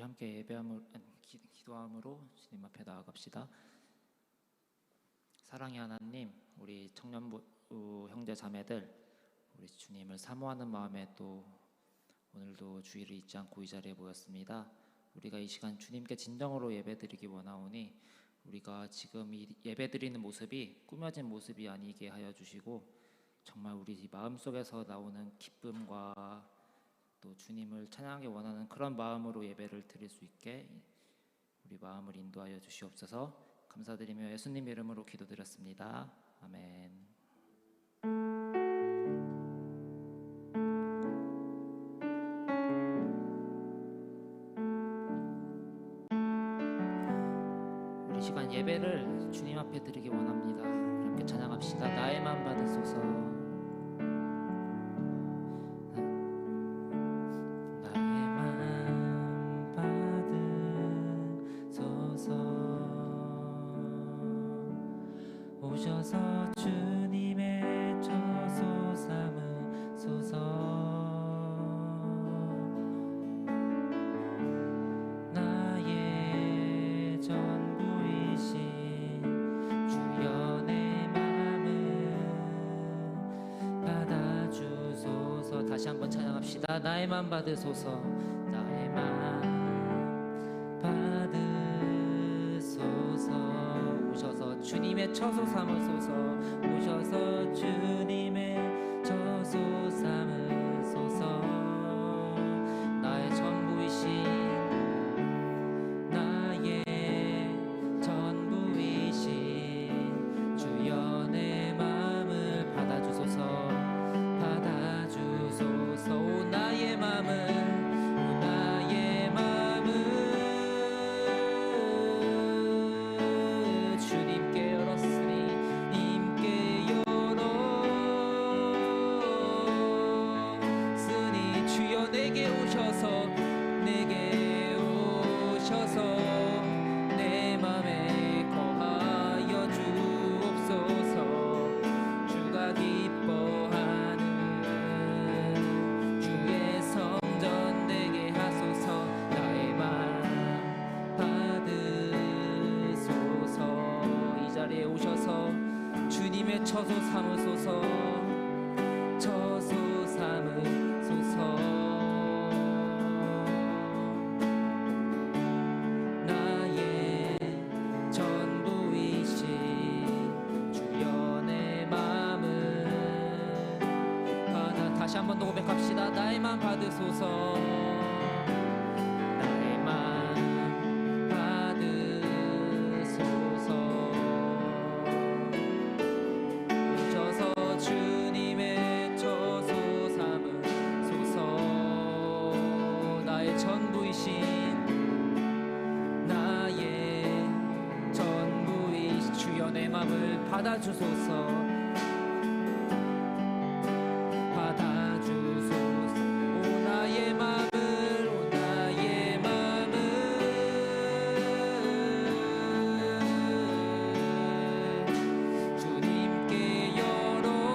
우리 함께 기도함으로 주님 앞에 나아갑시다. 사랑의 하나님, 우리 청년부 형제 자매들, 우리 주님을 사모하는 마음에 또 오늘도 주의를 잊지 않고 이 자리에 모였습니다. 우리가 이 시간 주님께 진정으로 예배드리기 원하오니 우리가 지금 이 예배드리는 모습이 꾸며진 모습이 아니게 하여 주시고 정말 우리 마음속에서 나오는 기쁨과 또 주님을 찬양하기 원하는 그런 마음으로 예배를 드릴 수 있게 우리 마음을 인도하여 주시옵소서. 감사드리며 예수님 이름으로 기도드렸습니다. 아멘. 우리 시간 예배를 주님 앞에 드리기 원합니다. 우리 함께 찬양합시다. 나의 맘 받으소서. 오셔서 주님의 처소 삼으소서. 나의 전부이신 주여 내 맘을 받아주소서. 다시 한번 찬양합시다. 나의 맘 받으소서. 나의 맘 받으소서. 오셔서 주님의 처소 삼으소서. 오셔서 주님의 처소 삼으소서. 나의 전부이신 나의 전부이신 주여 내 마음을 받아주소서. 받아주소서. 오 나의 마음을 내게 오셔서 내 맘에 거하여 주옵소서. 주가 기뻐하는 주의 성전 되게 하소서. 나의 맘 받으소서. 이 자리에 오셔서 주님의 처소 삼으소서. 처소 삼으소서. 다시 한 번 더 고백합시다. 나의 맘 받으소서. 나의 맘 받으소서. 오셔서 주님의 처소 삼으소서. 나의 전부이신 나의 전부이신 주여 내 맘을 받아주소서. 나의 맘을 오 나의 맘을 주님께 열었으니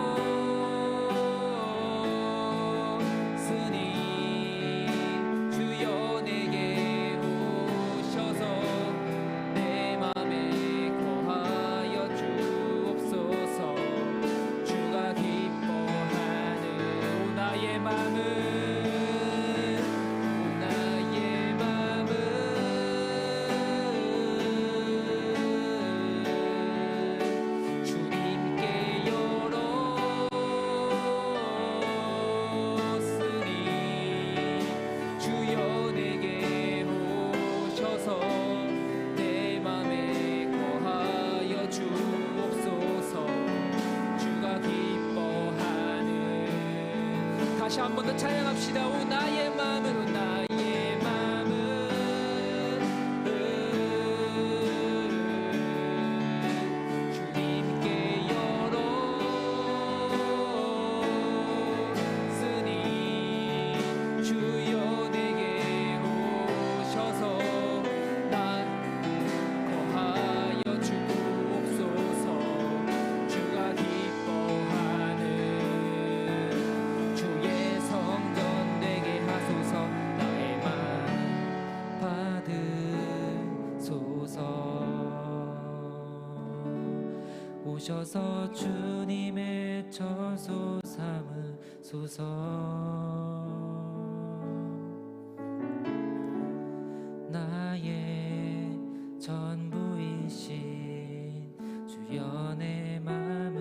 주여 내게 오셔서 내 맘에 거하여 주옵소서. 주가 기뻐하는 오 나의 맘을 다시 한 번 더 찬양합시다. 오 나의 맘으로 나의 맘을 주님께 열었으니 주여 내게 오셔서 나 거하여 주옵소서. 주가 기뻐하는 주의 성전 되게 하소서. 오셔서 주님의 처소 삼으소서. 나의 전부이신 주여 내 맘은.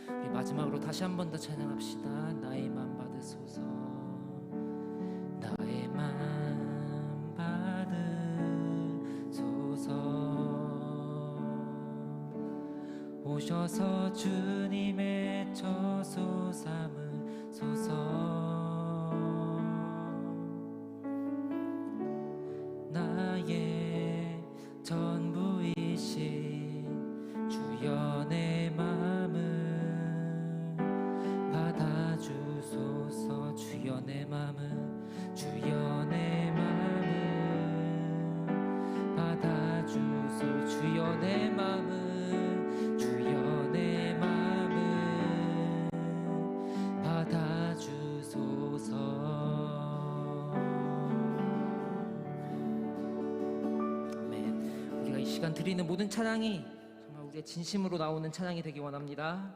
우리 마지막으로 다시 한 번 더 찬양합시다. 나의 맘 받으소서. 나의 맘 받으소서. 오셔서 주님의 처소 삼으소서. 나의 전부이신 주여 내 맘을 받아주소서. 주여 내 맘을, 주여 내 맘을 받아주소서. 주여 내 맘을, 주여 내 맘을 받아주소서. 이 시간 드리는 모든 찬양이 정말 우리의 진심으로 나오는 찬양이 되기 원합니다.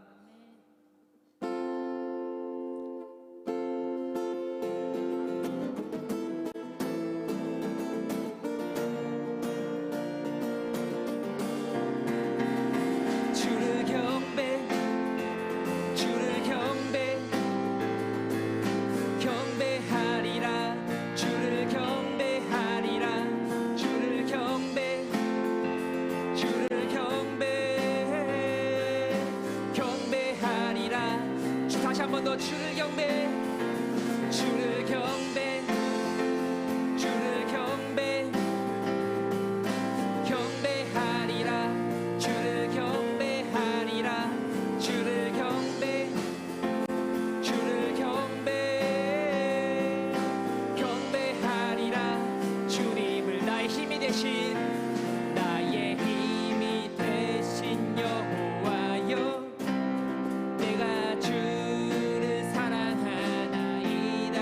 주를 경배, 주를 경배, 경배하리라. 주를 경배하리라. 주를 경배, 주를 경배, 경배하리라. 다시 한 번 더 주를 경배, 주를 경배, 주를 경배, 경배하리라. 주를 경배하리라. 주를 경배, 주를 경배, 경배하리라. 주님을 나의 힘이 되신, 나의 힘이 되신 여호와여, 내가 주를 사랑하나이다.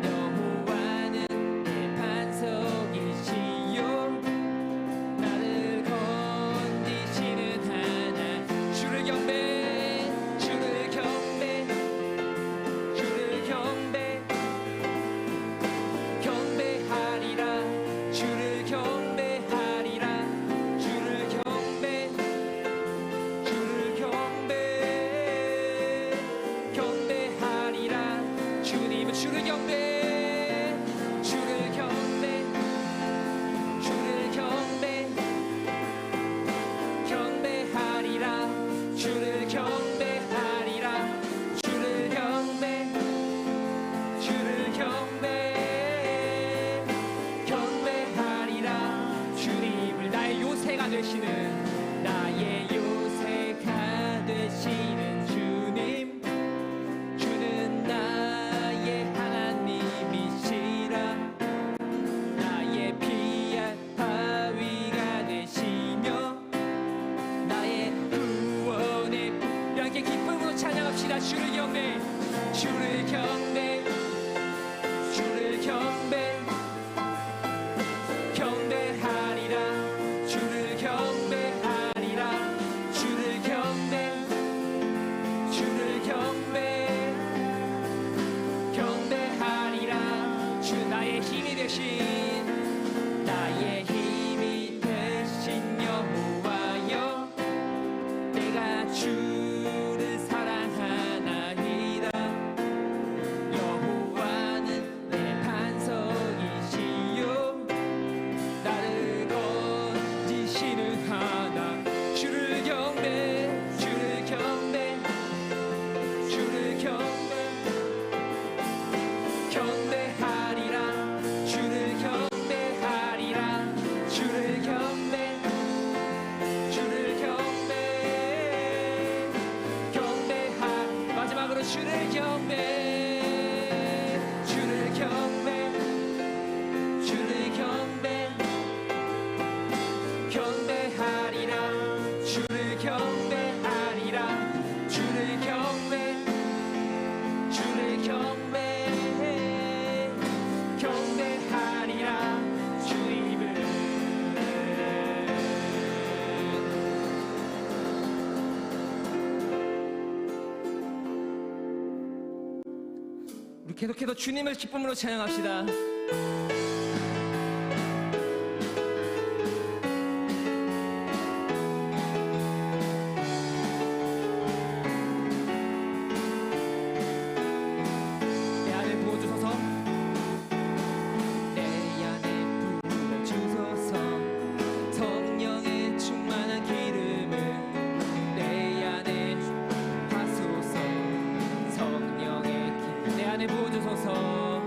여호와는 내 반석이시요, 나를 건지시는 하나. 주를 경배, 주를 경배, 주를 경배, 경배하리라. 주를 경배하리라. 주를 경배, 주를 경배, 경배하리라. 주님은 주를 경배, 주를 경배, 주를 경배, 경배하리라. 주를 경배하리라. 주를 경배, 주를 경배, 경배하리라. 주님을 나의 요새가 되시는, 나의 요새가 되시는 주님. 주는 나의 하나님이시라. 나의 피할 바위가 되시며 나의 구원의 함께 기쁨으로 찬양합시다. 주를 경배, 주를 경배, 주를 경배, 경배하리라. 주를 경배하리라. 주를 경배, 주를 경배, 경배하리라. 주 나의 힘이 되신, 나의 힘이 되신 여호와여, 내가 주를 사랑하나이다. 우리 계속해서 주님을 기쁨으로 찬양합시다. 내 안에 부어주소서, 내 안에 부어주소서, 성령의 충만한 기름을 내 안에 하소서. 성령의 기름 내 안에 부어주소서,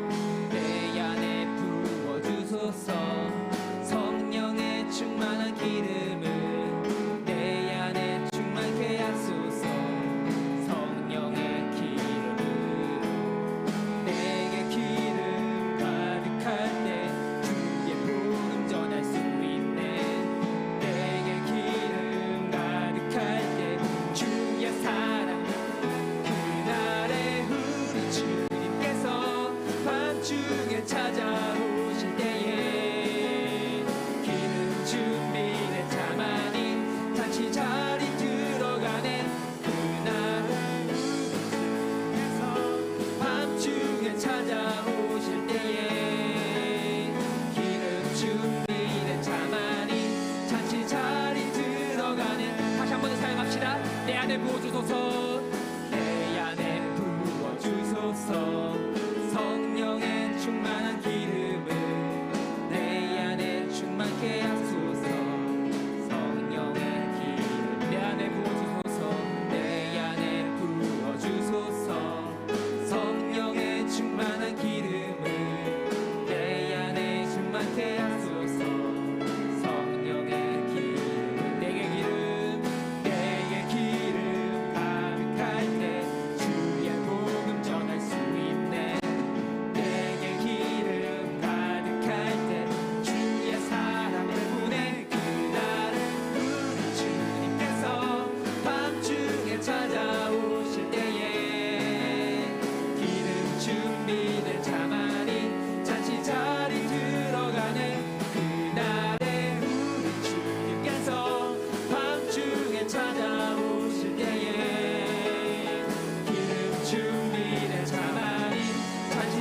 내 안에 부어주소서, 성령의 충만한 기름을 내 안에 충만케 하소서. 성령의 기름을 내게 기름 가득할 때 주의 복음 전할 수 있네. 내게 기름 가득할 때 주의 사랑, 그날에 우리 주님께서 밤중에 찾아오실 때에 기름 준비된 자만이 다시 자리 들어가네. 그날에 밤중에 찾아오실 때에 기름 준비된 자만이 다시 자리 들어가네. 다시 한 번 더 사용합시다. 내 안에 부어주소서, 내 안에 부어주소서, 성령의 충만한 기름을 내 안에 충만케 하소서. 성령의 기름 내 안에 부어주소서, 내 안에 부어주소서, 성령의 충만한 기름을 내 안에 충만케 하소서. 성령의 기름 내게 기름 가득할 때 주의 복음 전할 수 있네. 내게 기름 가득할 때 주의 사랑을 보내. 그날은 우리 주님께서 밤중에 찾아오실 때에 기름 준비된 자만이 잠시 자리 들어가네. 그날에 우리 주님께서 밤중에 찾아오실 때에 기름 준비된 자만이 잠시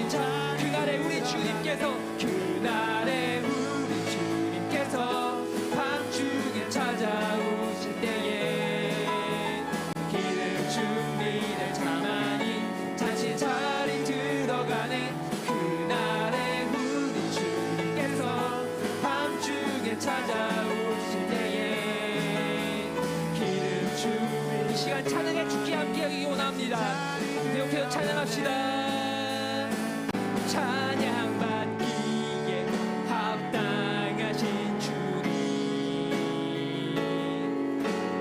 그날에 우리 주님께서, 그날에 우리 주님께서 밤중에 찾아오실 때에 기름 준비된 자만이 잠시 자리 들어가네. 그날에 우리 주님께서 밤중에 찾아오실 때에 기름 준비. 이 시간 찬양의 주께 함께하기 원합니다. 계속해서 찬양합시다. 찬양받기에 합당하신 주님,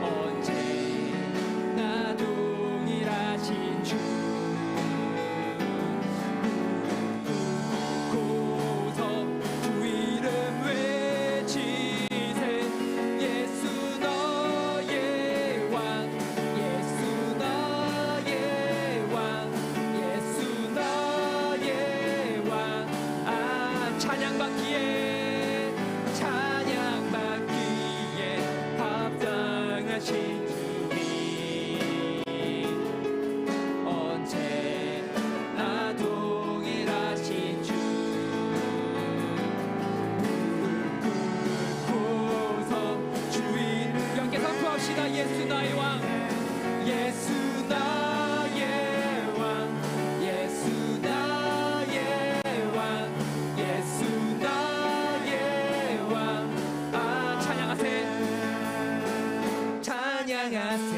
언제나 동일하신 주, 고서 주 이름 외치세. 예수 너의 왕, 예수 너의 왕, 예수 너의 왕. 찬양받기에 합당하신 주님, 언제나 동일하신 주, 고서 주인 영께 선포합시다. 예수 나의 왕, 예수 나의 왕, 예수 나의 왕, 예수 나의 왕. 찬양하세, 찬양하세,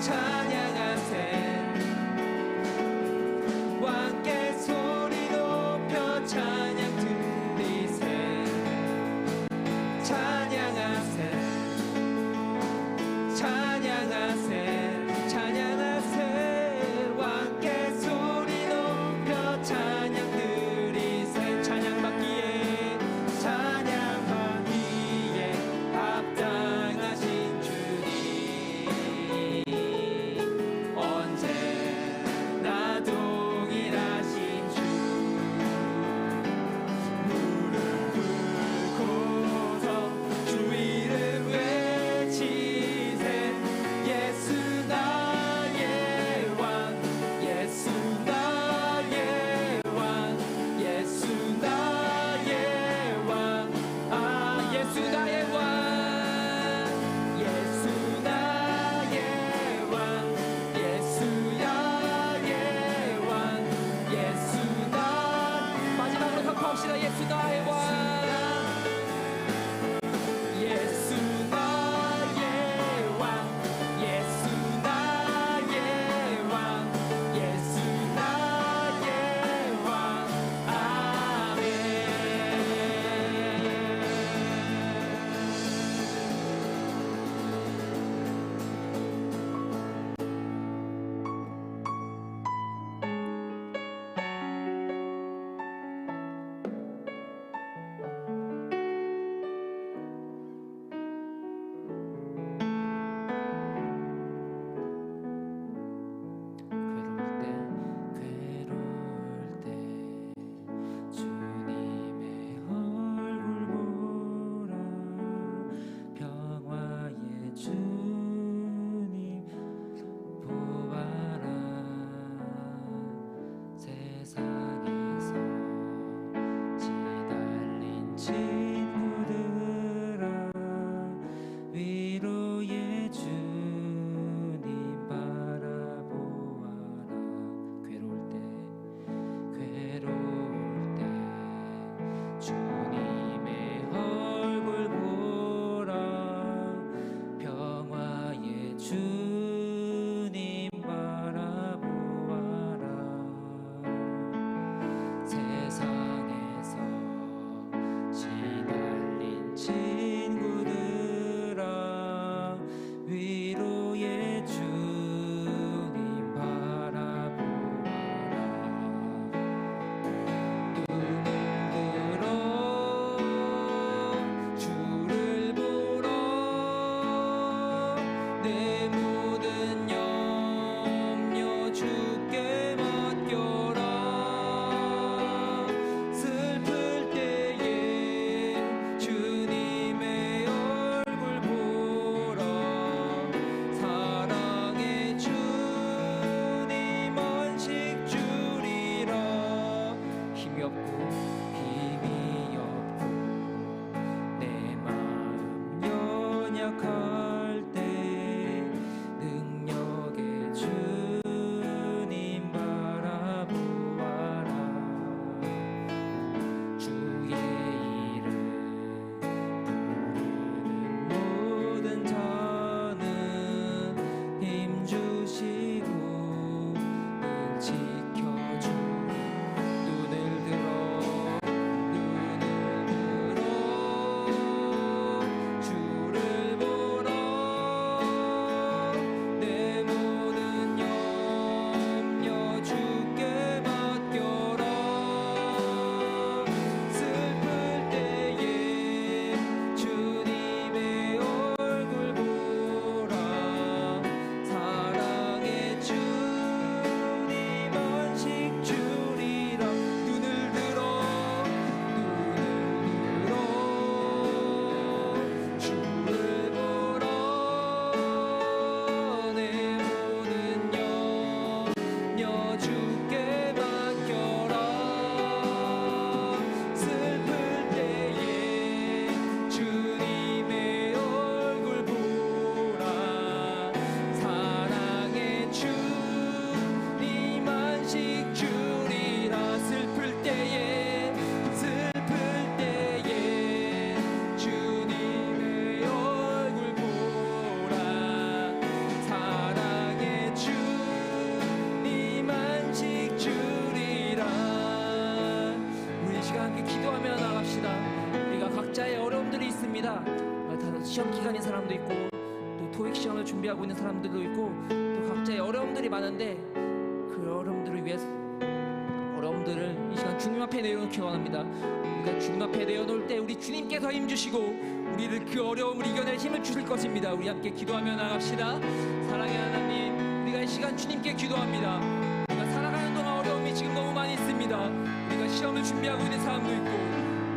찬양하세. 왕께 소리 높여 찬양 드리세. 찬양하세, 찬양하세, 찬양하세. 왕께 소리 높여 찬양 드리세. 찬양받기에 합당하신 주님, 시험 기간인 사람도 있고 또 토익 시험을 준비하고 있는 사람들도 있고 또 각자의 어려움들이 많은데 그 어려움들을 위해서 어려움들을 이 시간 주님 앞에 내려놓기 원합니다. 우리가 주님 앞에 내려놓을 때 우리 주님께서 힘 주시고 우리를 그 어려움을 이겨낼 힘을 주실 것입니다. 우리 함께 기도하며 나갑시다. 사랑의 하나님, 우리가 이 시간 주님께 기도합니다. 우리가 살아가는 동안 어려움이 지금 너무 많이 있습니다. 우리가 시험을 준비하고 있는 사람도 있고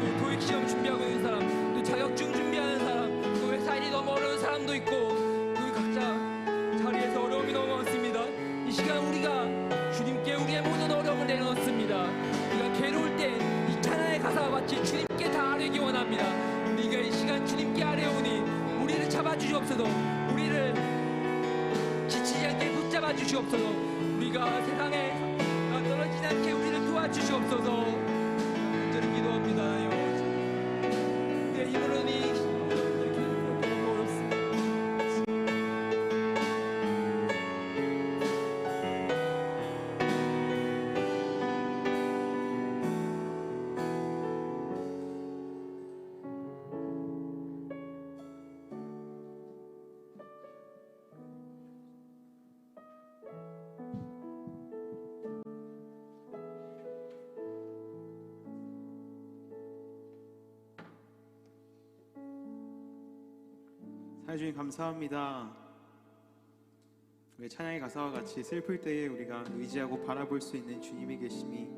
또 토익 시험 준비하고 있는 사람, 또 자격증 준비하는 사람, 또 회사 일이 너무 어려운 사람도 있고 우리 각자 자리에서 어려움이 너무 많습니다. 이 시간 우리가 주님께 우리의 모든 어려움을 내려놓습니다. 우리가 괴로울 때 이 찬양의 가사와 같이 주님께 다 아뢰기 원합니다. 우리가 이 시간 주님께 아뢰오니 우리를 잡아주시옵소서. 우리를 지치지 않게 붙잡아 주시옵소서. 우리가 세상에 떨어지지 않게 우리를 도와주시옵소서. 간절히 기도합니다. 내 힘으로니 너무 어렵습니다. 주님 감사합니다. 우리 찬양의 가사와 같이 슬플 때에 우리가 의지하고 바라볼 수 있는 주님이 계심이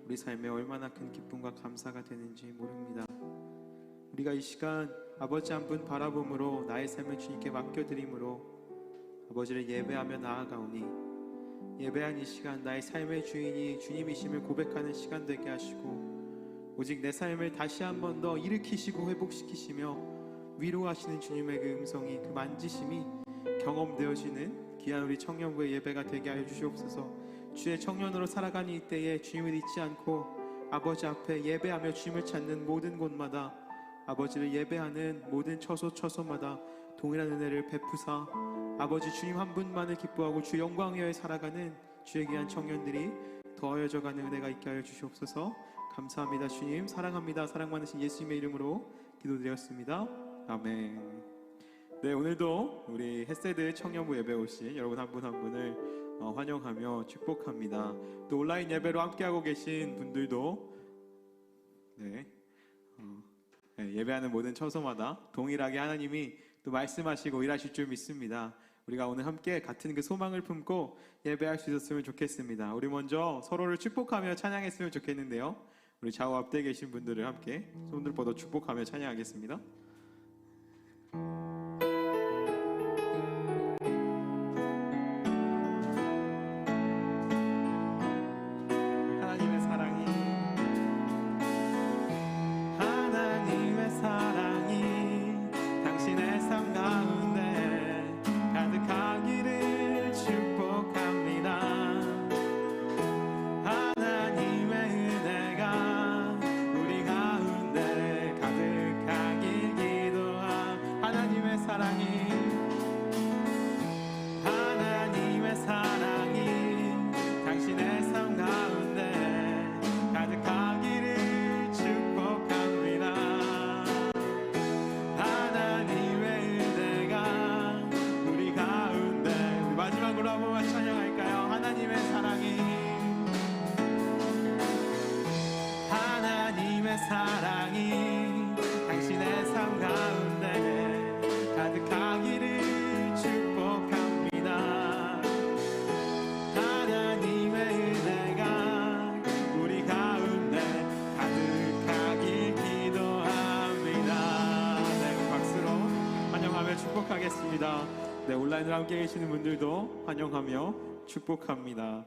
우리 삶에 얼마나 큰 기쁨과 감사가 되는지 모릅니다. 우리가 이 시간 아버지 한 분 바라봄으로 나의 삶을 주님께 맡겨드림으로 아버지를 예배하며 나아가오니 예배한 이 시간 나의 삶의 주인이 주님이심을 고백하는 시간 되게 하시고 오직 내 삶을 다시 한 번 더 일으키시고 회복시키시며 위로하시는 주님의 그 음성이 그 만지심이 경험되어지는 귀한 우리 청년부의 예배가 되게 하여 주시옵소서. 주의 청년으로 살아가는 이때에 주님을 잊지 않고 아버지 앞에 예배하며 주님을 찾는 모든 곳마다 아버지를 예배하는 모든 처소처소마다 동일한 은혜를 베푸사 아버지 주님 한 분만을 기뻐하고 주 영광 위하여 살아가는 주의 귀한 청년들이 더하여져가는 은혜가 있게 하여 주시옵소서. 감사합니다. 주님 사랑합니다. 사랑 많으신 예수님의 이름으로 기도드렸습니다. 아멘. 네, 오늘도 우리 햇세드 청년부 예배 오신 여러분 한 분 한 분을 환영하며 축복합니다. 또 온라인 예배로 함께하고 계신 분들도 예배하는 모든 처소마다 동일하게 하나님이 또 말씀하시고 일하실 줄 믿습니다. 우리가 오늘 함께 같은 그 소망을 품고 예배할 수 있었으면 좋겠습니다. 우리 먼저 서로를 축복하며 찬양했으면 좋겠는데요. 우리 좌우 앞에 계신 분들을 함께 손들 뻗어 축복하며 찬양하겠습니다. 사랑이 당신의 삶 가운데 가득하기를 축복합니다. 하나님의 은혜가 우리 가운데 가득하길 기도합니다. 네, 박수로 환영하며 축복하겠습니다. 네, 온라인으로 함께 계시는 분들도 환영하며 축복합니다.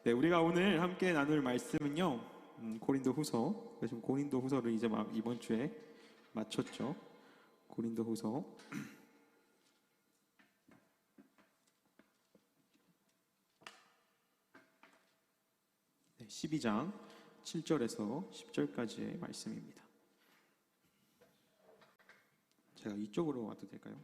네, 우리가 오늘 함께 나눌 말씀은요, 고린도 후서. 지금 고린도 후서를 이제 이번 주에 마쳤죠. 고린도 후서 12장 7절에서 10절까지의 말씀입니다. 제가 이쪽으로 와도 될까요?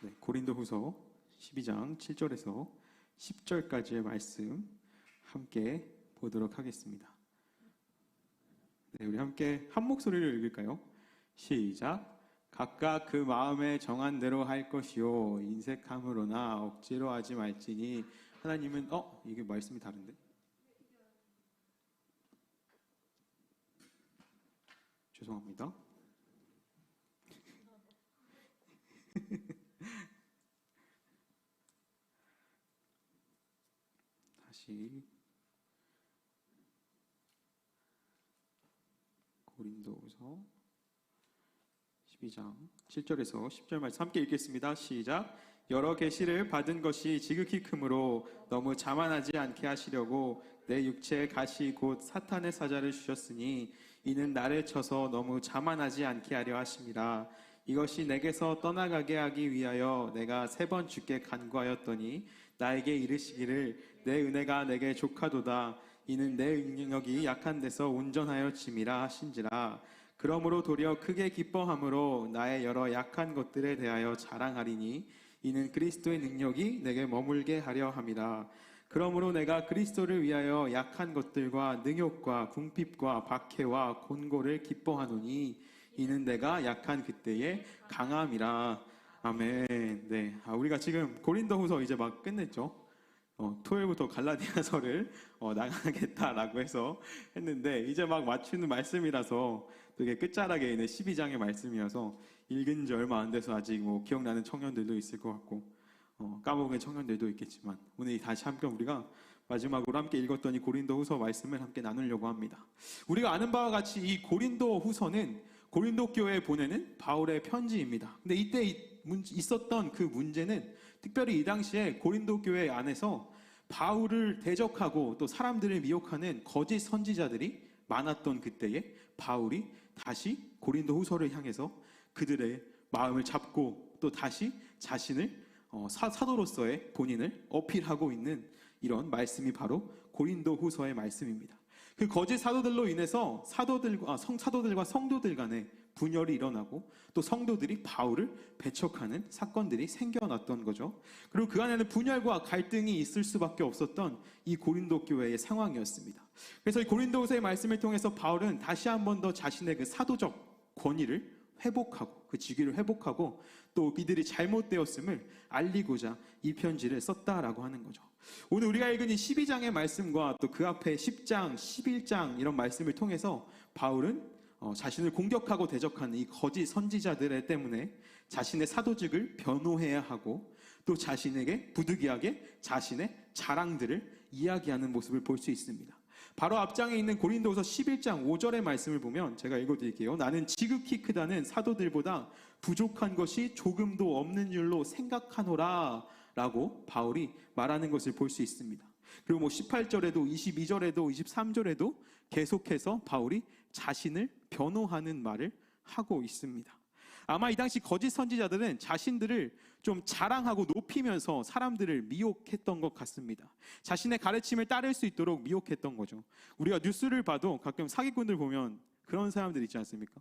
네, 고린도 후서 12장 7절에서 10절까지의 말씀 함께 보도록 하겠습니다. 네, 우리 함께 한 목소리를 읽을까요? 시작. 각각 그 마음에 정한 대로 할 것이요 인색함으로나 억지로 하지 말지니 하나님은 이게 말씀이 다른데? 죄송합니다. 다시 고린도후서 12장 7절에서 10절 말씀 함께 읽겠습니다. 시작. 여러 계시를 받은 것이 지극히 크므로 너무 자만하지 않게 하시려고 내 육체의 가시 곧 사탄의 사자를 주셨으니 이는 나를 쳐서 너무 자만하지 않게 하려 하심이라. 이것이 내게서 떠나가게 하기 위하여 내가 3번 주께 간구하였더니 나에게 이르시기를 내 은혜가 내게 족하도다. 이는 내 능력이 약한 데서 온전하여 짐이라 하신지라. 그러므로 도리어 크게 기뻐함으로 나의 여러 약한 것들에 대하여 자랑하리니 이는 그리스도의 능력이 내게 머물게 하려 함이라. 그러므로 내가 그리스도를 위하여 약한 것들과 능욕과 궁핍과 박해와 곤고를 기뻐하노니 이는 내가 약한 그때의 강함이라. 아멘. 네, 우리가 지금 고린도후서 이제 막 끝냈죠. 토요일부터 갈라디아서를 나가겠다라고 해서 했는데 이제 막 맞추는 말씀이라서 되게 끝자락에 있는 12장의 말씀이어서 읽은 지 얼마 안 돼서 아직 기억나는 청년들도 있을 것 같고 까먹은 청년들도 있겠지만 오늘 다시 함께 우리가 마지막으로 함께 읽었던 이 고린도후서 말씀을 함께 나누려고 합니다. 우리가 아는 바와 같이 이 고린도후서는 고린도 교회에 보내는 바울의 편지입니다. 근데 이때 있었던 그 문제는 특별히 이 당시에 고린도 교회 안에서 바울을 대적하고 또 사람들을 미혹하는 거짓 선지자들이 많았던 그때에 바울이 다시 고린도 후서를 향해서 그들의 마음을 잡고 또 다시 자신을 사도로서의 본인을 어필하고 있는 이런 말씀이 바로 고린도 후서의 말씀입니다. 그 거짓 사도들로 인해서 사도들과 성도들 간에 분열이 일어나고 또 성도들이 바울을 배척하는 사건들이 생겨났던 거죠. 그리고 그 안에는 분열과 갈등이 있을 수밖에 없었던 이 고린도 교회의 상황이었습니다. 그래서 이 고린도후서의 말씀을 통해서 바울은 다시 한 번 더 자신의 그 사도적 권위를 회복하고 그 직위를 회복하고 또 이들이 잘못되었음을 알리고자 이 편지를 썼다라고 하는 거죠. 오늘 우리가 읽은 이 12장의 말씀과 또 그 앞에 10장, 11장 이런 말씀을 통해서 바울은 자신을 공격하고 대적하는 이 거짓 선지자들 때문에 자신의 사도직을 변호해야 하고 또 자신에게 부득이하게 자신의 자랑들을 이야기하는 모습을 볼 수 있습니다. 바로 앞장에 있는 고린도후서 11장 5절의 말씀을 보면 제가 읽어드릴게요. 나는 지극히 크다는 사도들보다 부족한 것이 조금도 없는 줄로 생각하노라 라고 바울이 말하는 것을 볼 수 있습니다. 그리고 18절에도 22절에도 23절에도 계속해서 바울이 자신을 변호하는 말을 하고 있습니다. 아마 이 당시 거짓 선지자들은 자신들을 좀 자랑하고 높이면서 사람들을 미혹했던 것 같습니다. 자신의 가르침을 따를 수 있도록 미혹했던 거죠. 우리가 뉴스를 봐도 가끔 사기꾼들 보면 그런 사람들 있지 않습니까?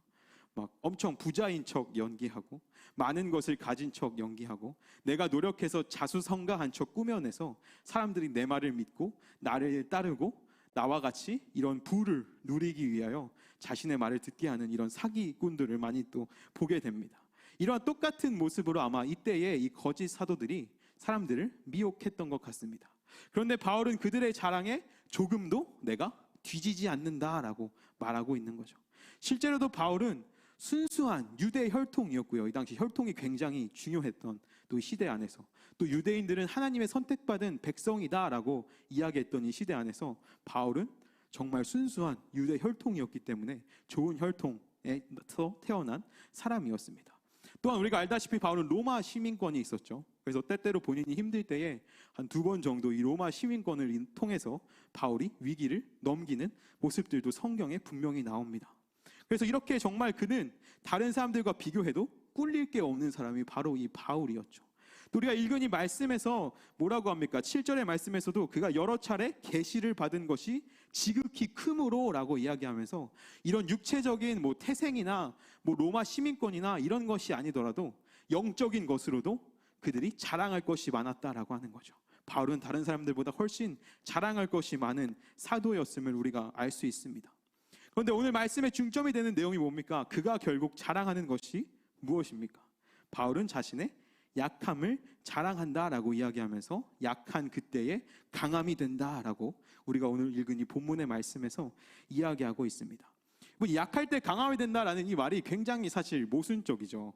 막 엄청 부자인 척 연기하고 많은 것을 가진 척 연기하고 내가 노력해서 자수성가한 척 꾸며내서 사람들이 내 말을 믿고 나를 따르고 나와 같이 이런 부를 누리기 위하여 자신의 말을 듣게 하는 이런 사기꾼들을 많이 또 보게 됩니다. 이러한 똑같은 모습으로 아마 이때의 이 거짓 사도들이 사람들을 미혹했던 것 같습니다. 그런데 바울은 그들의 자랑에 조금도 내가 뒤지지 않는다라고 말하고 있는 거죠. 실제로도 바울은 순수한 유대 혈통이었고요. 이 당시 혈통이 굉장히 중요했던 또 시대 안에서 또 유대인들은 하나님의 선택받은 백성이다라고 이야기했던 이 시대 안에서 바울은 정말 순수한 유대 혈통이었기 때문에 좋은 혈통에서 태어난 사람이었습니다. 또한 우리가 알다시피 바울은 로마 시민권이 있었죠. 그래서 때때로 본인이 힘들 때에 한 2번 정도 이 로마 시민권을 통해서 바울이 위기를 넘기는 모습들도 성경에 분명히 나옵니다. 그래서 이렇게 정말 그는 다른 사람들과 비교해도 꿀릴 게 없는 사람이 바로 이 바울이었죠. 또 우리가 읽은 이 말씀에서 뭐라고 합니까? 7절의 말씀에서도 그가 여러 차례 계시를 받은 것이 지극히 크므로 라고 이야기하면서 이런 육체적인 태생이나 로마 시민권이나 이런 것이 아니더라도 영적인 것으로도 그들이 자랑할 것이 많았다라고 하는 거죠. 바울은 다른 사람들보다 훨씬 자랑할 것이 많은 사도였음을 우리가 알 수 있습니다. 그런데 오늘 말씀의 중점이 되는 내용이 뭡니까? 그가 결국 자랑하는 것이 무엇입니까? 바울은 자신의 약함을 자랑한다라고 이야기하면서 약한 그때에 강함이 된다라고 우리가 오늘 읽은 이 본문의 말씀에서 이야기하고 있습니다. 약할 때 강함이 된다라는 이 말이 굉장히 사실 모순적이죠.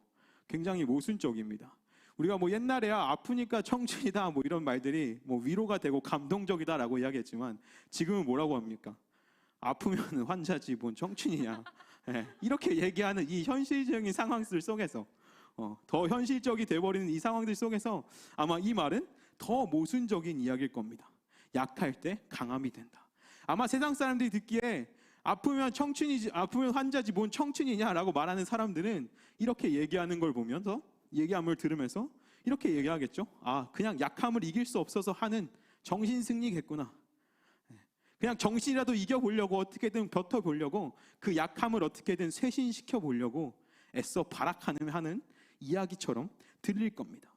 굉장히 모순적입니다. 우리가 옛날에야 아프니까 청춘이다 이런 말들이 위로가 되고 감동적이다라고 이야기했지만 지금은 뭐라고 합니까? 아프면 환자지 뭔 청춘이냐. 이렇게 얘기하는 이 현실적인 상황들 속에서 더 현실적이 돼버리는 이 상황들 속에서 아마 이 말은 더 모순적인 이야기일 겁니다. 약할 때 강함이 된다. 아마 세상 사람들이 듣기에 아프면 청춘이지, 아프면 환자지 뭔 청춘이냐라고 말하는 사람들은 이렇게 얘기하는 걸 보면서 얘기함을 들으면서 이렇게 얘기하겠죠. 아, 그냥 약함을 이길 수 없어서 하는 정신승리겠구나. 그냥 정신이라도 이겨보려고 어떻게든 버텨보려고 그 약함을 어떻게든 쇄신시켜보려고 애써 발악하는 이야기처럼 들릴 겁니다.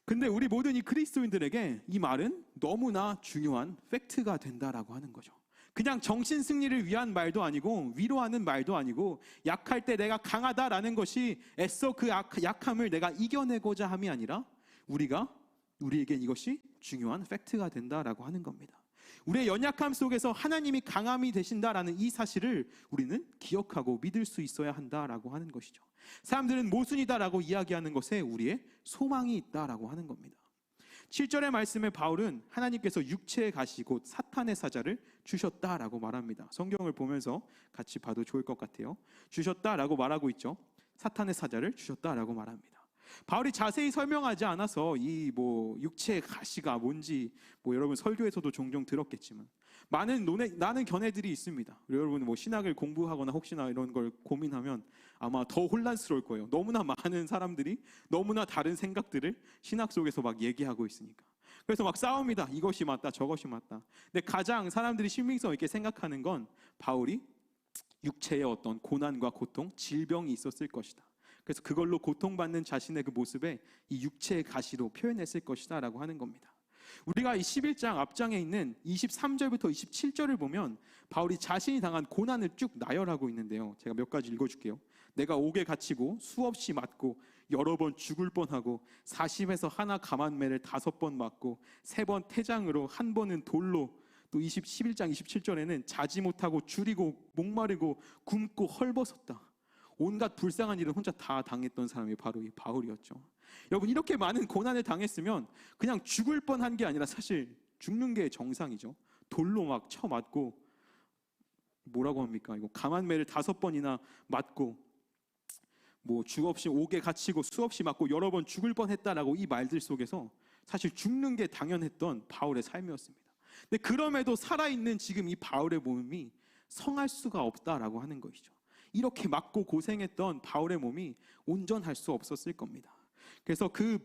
근데 우리 모든 이 그리스도인들에게 이 말은 너무나 중요한 팩트가 된다라고 하는 거죠. 그냥 정신 승리를 위한 말도 아니고 위로하는 말도 아니고 약할 때 내가 강하다라는 것이 애써 그 약함을 내가 이겨내고자 함이 아니라 우리에겐 이것이 중요한 팩트가 된다라고 하는 겁니다. 우리의 연약함 속에서 하나님이 강함이 되신다라는 이 사실을 우리는 기억하고 믿을 수 있어야 한다라고 하는 것이죠. 사람들은 모순이다라고 이야기하는 것에 우리의 소망이 있다라고 하는 겁니다. 7절의 말씀에 바울은 하나님께서 육체의 가시 곧 사탄의 사자를 주셨다라고 말합니다. 성경을 보면서 같이 봐도 좋을 것 같아요. 주셨다라고 말하고 있죠. 사탄의 사자를 주셨다라고 말합니다. 바울이 자세히 설명하지 않아서 이 육체의 가시가 뭔지 여러분 설교에서도 종종 들었겠지만 많은 견해들이 있습니다. 여러분 신학을 공부하거나 혹시나 이런 걸 고민하면 아마 더 혼란스러울 거예요. 너무나 많은 사람들이 너무나 다른 생각들을 신학 속에서 막 얘기하고 있으니까. 그래서 막 싸웁니다. 이것이 맞다, 저것이 맞다. 근데 가장 사람들이 신빙성 있게 생각하는 건 바울이 육체의 어떤 고난과 고통, 질병이 있었을 것이다. 그래서 그걸로 고통받는 자신의 그 모습에 이 육체의 가시로 표현했을 것이다 라고 하는 겁니다. 우리가 이 11장 앞장에 있는 23절부터 27절을 보면 바울이 자신이 당한 고난을 쭉 나열하고 있는데요. 제가 몇 가지 읽어줄게요. 내가 옥에 갇히고 수없이 맞고 여러 번 죽을 뻔하고 40에서 하나 감한매를 5번 맞고 3번 태장으로 한 번은 돌로 또 11장 27절에는 자지 못하고 줄이고 목마르고 굶고 헐벗었다. 온갖 불쌍한 일을 혼자 다 당했던 사람이 바로 이 바울이었죠. 여러분 이렇게 많은 고난을 당했으면 그냥 죽을 뻔한 게 아니라 사실 죽는 게 정상이죠. 돌로 막 쳐맞고 뭐라고 합니까? 이거 감한매를 5번이나 맞고 죽없이 옥에 갇히고 수없이 맞고 여러 번 죽을 뻔했다라고 이 말들 속에서 사실 죽는 게 당연했던 바울의 삶이었습니다. 근데 그럼에도 살아있는 지금 이 바울의 몸이 성할 수가 없다라고 하는 것이죠. 이렇게 맞고 고생했던 바울의 몸이 온전할 수 없었을 겁니다. 그래서 그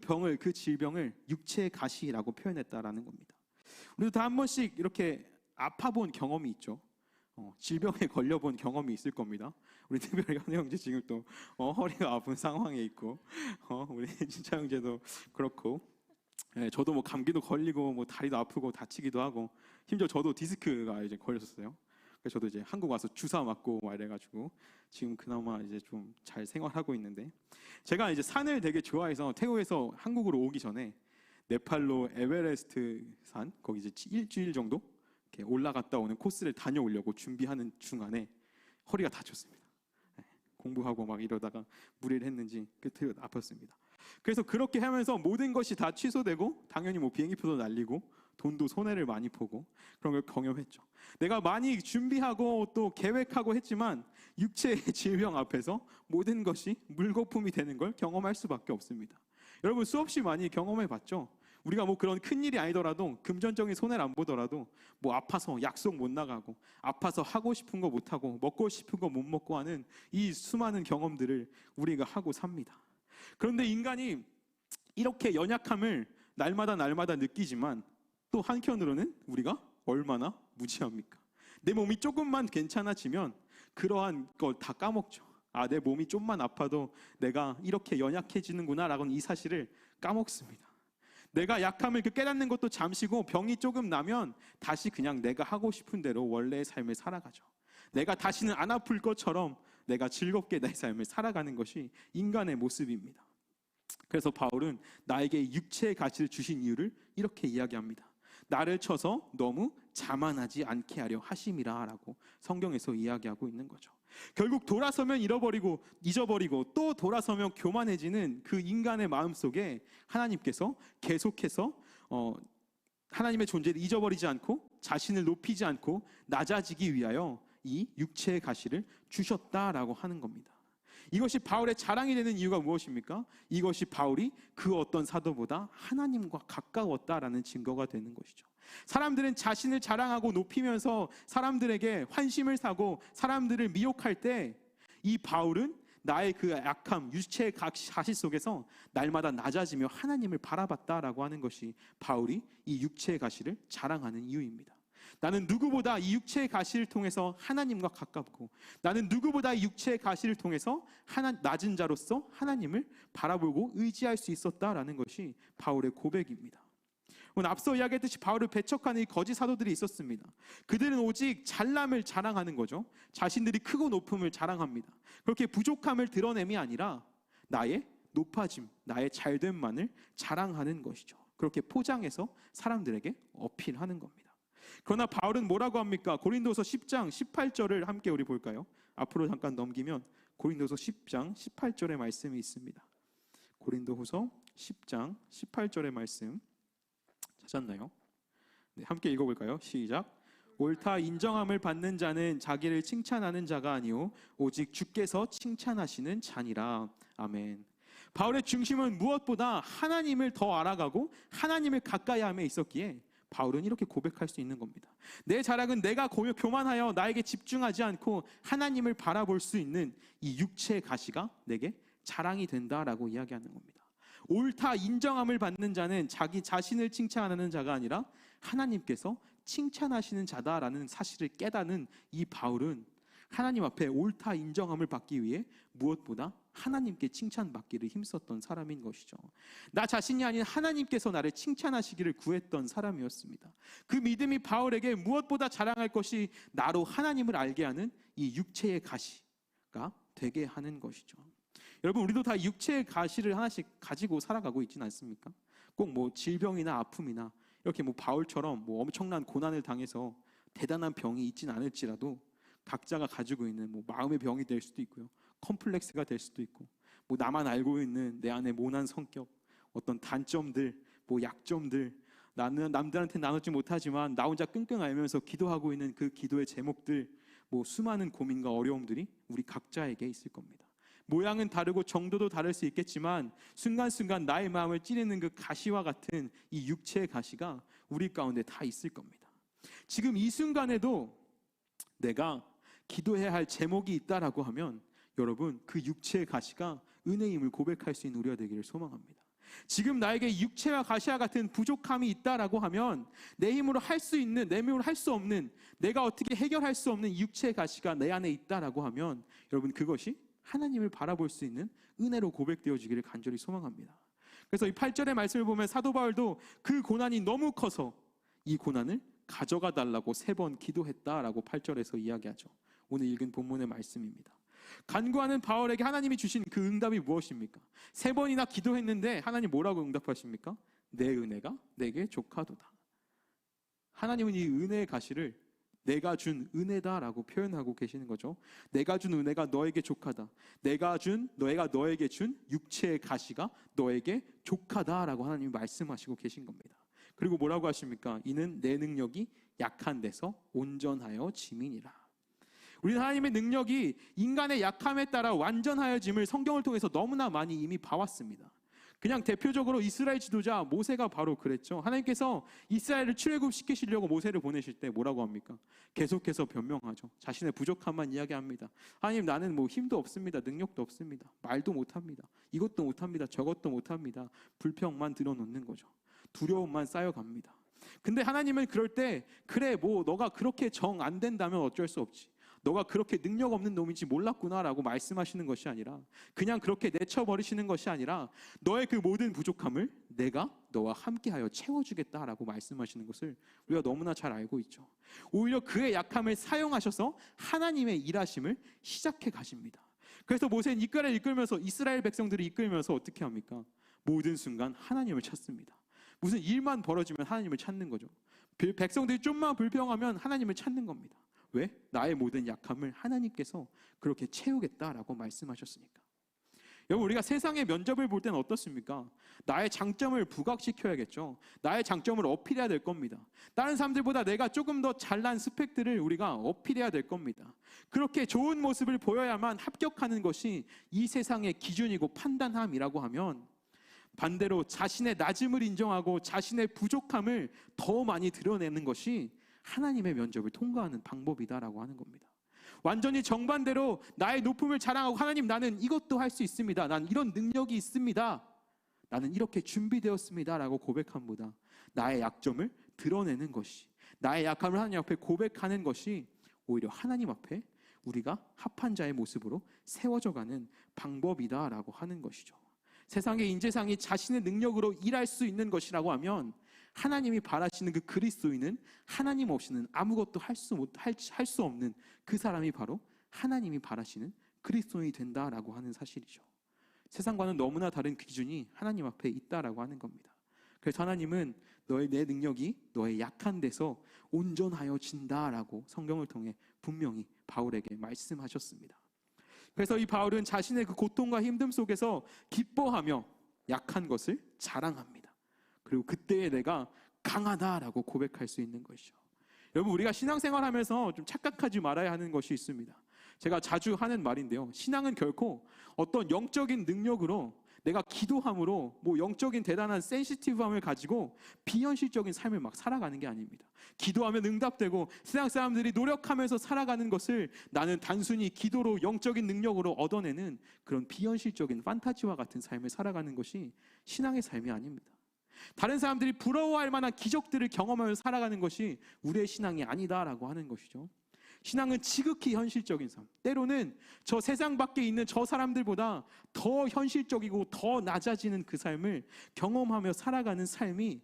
질병을 육체의 가시라고 표현했다라는 겁니다. 우리도 다 한 번씩 이렇게 아파본 경험이 있죠. 질병에 걸려본 경험이 있을 겁니다. 우리 특별히 현우 형제 지금 또 허리가 아픈 상황에 있고, 우리 진짜 형제도 그렇고, 저도 감기도 걸리고 다리도 아프고 다치기도 하고, 심지어 저도 디스크가 이제 걸렸었어요. 그래서 저도 이제 한국 와서 주사 맞고 이래가지고 지금 그나마 이제 좀 잘 생활하고 있는데, 제가 이제 산을 되게 좋아해서 태국에서 한국으로 오기 전에 네팔로 에베레스트 산 거기 이제 일주일 정도 이렇게 올라갔다 오는 코스를 다녀오려고 준비하는 중간에 허리가 다쳤습니다. 공부하고 막 이러다가 무리를 했는지 끝에 아팠습니다. 그래서 그렇게 하면서 모든 것이 다 취소되고 당연히 비행기표도 날리고 돈도 손해를 많이 보고 그런 걸 경험했죠. 내가 많이 준비하고 또 계획하고 했지만 육체의 질병 앞에서 모든 것이 물거품이 되는 걸 경험할 수밖에 없습니다. 여러분 수없이 많이 경험해 봤죠. 우리가 그런 큰일이 아니더라도 금전적인 손해를 안 보더라도 아파서 약속 못 나가고 아파서 하고 싶은 거 못 하고 먹고 싶은 거 못 먹고 하는 이 수많은 경험들을 우리가 하고 삽니다. 그런데 인간이 이렇게 연약함을 날마다 느끼지만 또 한편으로는 우리가 얼마나 무지합니까? 내 몸이 조금만 괜찮아지면 그러한 걸 다 까먹죠. 내 몸이 좀만 아파도 내가 이렇게 연약해지는구나 라고는 이 사실을 까먹습니다. 내가 약함을 깨닫는 것도 잠시고 병이 조금 나면 다시 그냥 내가 하고 싶은 대로 원래의 삶을 살아가죠. 내가 다시는 안 아플 것처럼 내가 즐겁게 내 삶을 살아가는 것이 인간의 모습입니다. 그래서 바울은 나에게 육체의 가시를 주신 이유를 이렇게 이야기합니다. 나를 쳐서 너무 자만하지 않게 하려 하심이라 라고 성경에서 이야기하고 있는 거죠. 결국 돌아서면 잊어버리고 또 돌아서면 교만해지는 그 인간의 마음속에 하나님께서 계속해서 하나님의 존재를 잊어버리지 않고 자신을 높이지 않고 낮아지기 위하여 이 육체의 가시를 주셨다라고 하는 겁니다. 이것이 바울의 자랑이 되는 이유가 무엇입니까? 이것이 바울이 그 어떤 사도보다 하나님과 가까웠다라는 증거가 되는 것이죠. 사람들은 자신을 자랑하고 높이면서 사람들에게 환심을 사고 사람들을 미혹할 때 이 바울은 나의 그 약함, 육체의 가시 속에서 날마다 낮아지며 하나님을 바라봤다라고 하는 것이 바울이 이 육체의 가시를 자랑하는 이유입니다. 나는 누구보다 이 육체의 가시를 통해서 하나님과 가깝고, 나는 누구보다 이 육체의 가시를 통해서 낮은 자로서 하나님을 바라보고 의지할 수 있었다라는 것이 바울의 고백입니다. 오늘 앞서 이야기했듯이 바울을 배척하는 이 거짓 사도들이 있었습니다. 그들은 오직 잘남을 자랑하는 거죠. 자신들이 크고 높음을 자랑합니다. 그렇게 부족함을 드러냄이 아니라 나의 높아짐, 나의 잘됨만을 자랑하는 것이죠. 그렇게 포장해서 사람들에게 어필하는 겁니다. 그러나 바울은 뭐라고 합니까? 고린도서 10장 18절을 함께 우리 볼까요? 앞으로 잠깐 넘기면 고린도서 10장 18절의 말씀이 있습니다. 고린도후서 10장 18절의 말씀 찾았나요? 네, 함께 읽어볼까요? 시작. 옳다 인정함을 받는 자는 자기를 칭찬하는 자가 아니오 오직 주께서 칭찬하시는 자니라. 아멘. 바울의 중심은 무엇보다 하나님을 더 알아가고 하나님을 가까이 함에 있었기에 바울은 이렇게 고백할 수 있는 겁니다. 내 자랑은 내가 교만하여 나에게 집중하지 않고 하나님을 바라볼 수 있는 이 육체의 가시가 내게 자랑이 된다라고 이야기하는 겁니다. 옳다 인정함을 받는 자는 자기 자신을 칭찬하는 자가 아니라 하나님께서 칭찬하시는 자다라는 사실을 깨닫는 이 바울은 하나님 앞에 옳다 인정함을 받기 위해 무엇보다 하나님께 칭찬받기를 힘썼던 사람인 것이죠. 나 자신이 아닌 하나님께서 나를 칭찬하시기를 구했던 사람이었습니다. 그 믿음이 바울에게 무엇보다 자랑할 것이 나로 하나님을 알게 하는 이 육체의 가시가 되게 하는 것이죠. 여러분, 우리도 다 육체의 가시를 하나씩 가지고 살아가고 있지는 않습니까? 꼭 뭐 질병이나 아픔이나 이렇게 뭐 바울처럼 뭐 엄청난 고난을 당해서 대단한 병이 있지는 않을지라도 각자가 가지고 있는 뭐 마음의 병이 될 수도 있고요, 컴플렉스가 될 수도 있고, 뭐 나만 알고 있는 내 안에 모난 성격, 어떤 단점들, 뭐 약점들, 나는 남들한테 나누지 못하지만 나 혼자 끙끙 앓면서 기도하고 있는 그 기도의 제목들, 뭐 수많은 고민과 어려움들이 우리 각자에게 있을 겁니다. 모양은 다르고 정도도 다를 수 있겠지만 순간순간 나의 마음을 찌르는 그 가시와 같은 이 육체의 가시가 우리 가운데 다 있을 겁니다. 지금 이 순간에도 내가 기도해야 할 제목이 있다라고 하면 여러분, 그 육체의 가시가 은혜임을 고백할 수 있는 우리가 되기를 소망합니다. 지금 나에게 육체와 가시와 같은 부족함이 있다라고 하면 내 힘으로 할 수 있는, 내 힘으로 할 수 없는, 내가 어떻게 해결할 수 없는 육체의 가시가 내 안에 있다라고 하면 여러분, 그것이 하나님을 바라볼 수 있는 은혜로 고백되어지기를 간절히 소망합니다. 그래서 이 8절의 말씀을 보면 사도 바울도 그 고난이 너무 커서 이 고난을 가져가 달라고 3번 기도했다라고 8절에서 이야기하죠. 오늘 읽은 본문의 말씀입니다. 간구하는 바울에게 하나님이 주신 그 응답이 무엇입니까? 3번이나 기도했는데 하나님 뭐라고 응답하십니까? 내 은혜가 내게 족하도다. 하나님은 이 은혜의 가시를 내가 준 은혜다라고 표현하고 계시는 거죠. 내가 준 은혜가 너에게 족하다. 내가 너에게 준 육체의 가시가 너에게 족하다라고 하나님이 말씀하시고 계신 겁니다. 그리고 뭐라고 하십니까? 이는 내 능력이 약한 데서 온전하여 짐이니라. 우리는 하나님의 능력이 인간의 약함에 따라 완전하여짐을 성경을 통해서 너무나 많이 이미 봐왔습니다. 그냥 대표적으로 이스라엘 지도자 모세가 바로 그랬죠. 하나님께서 이스라엘을 출애굽시키시려고 모세를 보내실 때 뭐라고 합니까? 계속해서 변명하죠. 자신의 부족함만 이야기합니다. 하나님, 나는 뭐 힘도 없습니다. 능력도 없습니다. 말도 못합니다. 이것도 못합니다. 저것도 못합니다. 불평만 들어놓는 거죠. 두려움만 쌓여갑니다. 근데 하나님은 그럴 때 그래 뭐 너가 그렇게 정 안 된다면 어쩔 수 없지. 너가 그렇게 능력 없는 놈인지 몰랐구나라고 말씀하시는 것이 아니라, 그냥 그렇게 내쳐버리시는 것이 아니라 너의 그 모든 부족함을 내가 너와 함께하여 채워주겠다라고 말씀하시는 것을 우리가 너무나 잘 알고 있죠. 오히려 그의 약함을 사용하셔서 하나님의 일하심을 시작해 가십니다. 그래서 모세는 이끌면서, 이스라엘 백성들이 이끌면서 어떻게 합니까? 모든 순간 하나님을 찾습니다. 무슨 일만 벌어지면 하나님을 찾는 거죠. 백성들이 좀만 불평하면 하나님을 찾는 겁니다. 왜? 나의 모든 약함을 하나님께서 그렇게 채우겠다라고 말씀하셨으니까. 여러분, 우리가 세상의 면접을 볼 때는 어떻습니까? 나의 장점을 부각시켜야겠죠. 나의 장점을 어필해야 될 겁니다. 다른 사람들보다 내가 조금 더 잘난 스펙들을 우리가 어필해야 될 겁니다. 그렇게 좋은 모습을 보여야만 합격하는 것이 이 세상의 기준이고 판단함이라고 하면, 반대로 자신의 낮음을 인정하고 자신의 부족함을 더 많이 드러내는 것이 하나님의 면접을 통과하는 방법이다라고 하는 겁니다. 완전히 정반대로 나의 높음을 자랑하고, 하나님, 나는 이것도 할 수 있습니다, 난 이런 능력이 있습니다, 나는 이렇게 준비되었습니다 라고 고백함보다 나의 약점을 드러내는 것이, 나의 약함을 하나님 앞에 고백하는 것이 오히려 하나님 앞에 우리가 합한 자의 모습으로 세워져가는 방법이다라고 하는 것이죠. 세상의 인재상이 자신의 능력으로 일할 수 있는 것이라고 하면, 하나님이 바라시는 그 그리스도인은 하나님 없이는 아무것도 할 수 없는 그 사람이 바로 하나님이 바라시는 그리스도인이 된다라고 하는 사실이죠. 세상과는 너무나 다른 기준이 하나님 앞에 있다라고 하는 겁니다. 그래서 하나님은 내 능력이 너의 약한 데서 온전하여진다라고 성경을 통해 분명히 바울에게 말씀하셨습니다. 그래서 이 바울은 자신의 그 고통과 힘듦 속에서 기뻐하며 약한 것을 자랑합니다. 그리고 그때에 내가 강하다라고 고백할 수 있는 것이죠. 여러분, 우리가 신앙생활하면서 좀 착각하지 말아야 하는 것이 있습니다. 제가 자주 하는 말인데요, 신앙은 결코 어떤 영적인 능력으로, 내가 기도함으로 영적인 대단한 센시티브함을 가지고 비현실적인 삶을 막 살아가는 게 아닙니다. 기도하면 응답되고 세상 사람들이 노력하면서 살아가는 것을 나는 단순히 기도로, 영적인 능력으로 얻어내는 그런 비현실적인 판타지와 같은 삶을 살아가는 것이 신앙의 삶이 아닙니다. 다른 사람들이 부러워할 만한 기적들을 경험하면서 살아가는 것이 우리의 신앙이 아니다라고 하는 것이죠. 신앙은 지극히 현실적인 삶, 때로는 저 세상 밖에 있는 저 사람들보다 더 현실적이고 더 낮아지는 그 삶을 경험하며 살아가는 삶이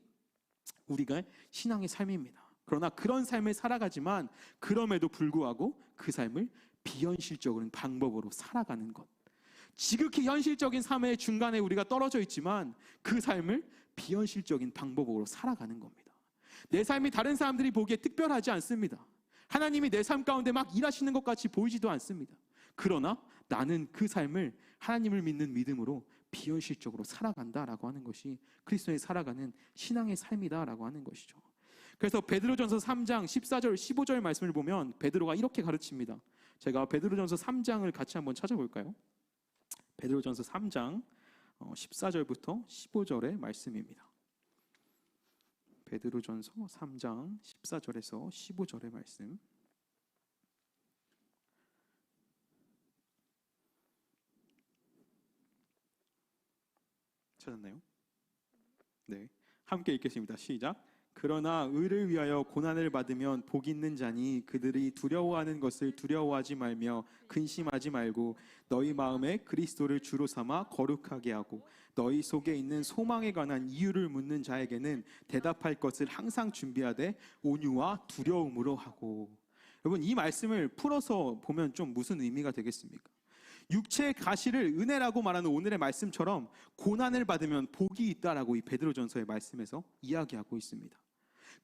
우리가 신앙의 삶입니다. 그러나 그런 삶을 살아가지만 그럼에도 불구하고 그 삶을 비현실적인 방법으로 살아가는 것, 지극히 현실적인 삶의 중간에 우리가 떨어져 있지만 그 삶을 비현실적인 방법으로 살아가는 겁니다. 내 삶이 다른 사람들이 보기에 특별하지 않습니다. 하나님이 내 삶 가운데 막 일하시는 것 같이 보이지도 않습니다. 그러나 나는 그 삶을 하나님을 믿는 믿음으로 비현실적으로 살아간다라고 하는 것이 그리스도의 살아가는 신앙의 삶이다라고 하는 것이죠. 그래서 베드로전서 3장 14절 15절 말씀을 보면 베드로가 이렇게 가르칩니다. 제가 베드로전서 3장을 같이 한번 찾아볼까요? 베드로전서 3장 14절부터 15절의 말씀입니다. 베드로전서 3장 14절에서 15절의 말씀. 찾았나요? 네, 함께 읽겠습니다. 시작. 그러나 의를 위하여 고난을 받으면 복 있는 자니 그들이 두려워하는 것을 두려워하지 말며 근심하지 말고 너희 마음에 그리스도를 주로 삼아 거룩하게 하고 너희 속에 있는 소망에 관한 이유를 묻는 자에게는 대답할 것을 항상 준비하되 온유와 두려움으로 하고. 여러분, 이 말씀을 풀어서 보면 좀 무슨 의미가 되겠습니까? 육체의 가시를 은혜라고 말하는 오늘의 말씀처럼 고난을 받으면 복이 있다라고 이 베드로전서의 말씀에서 이야기하고 있습니다.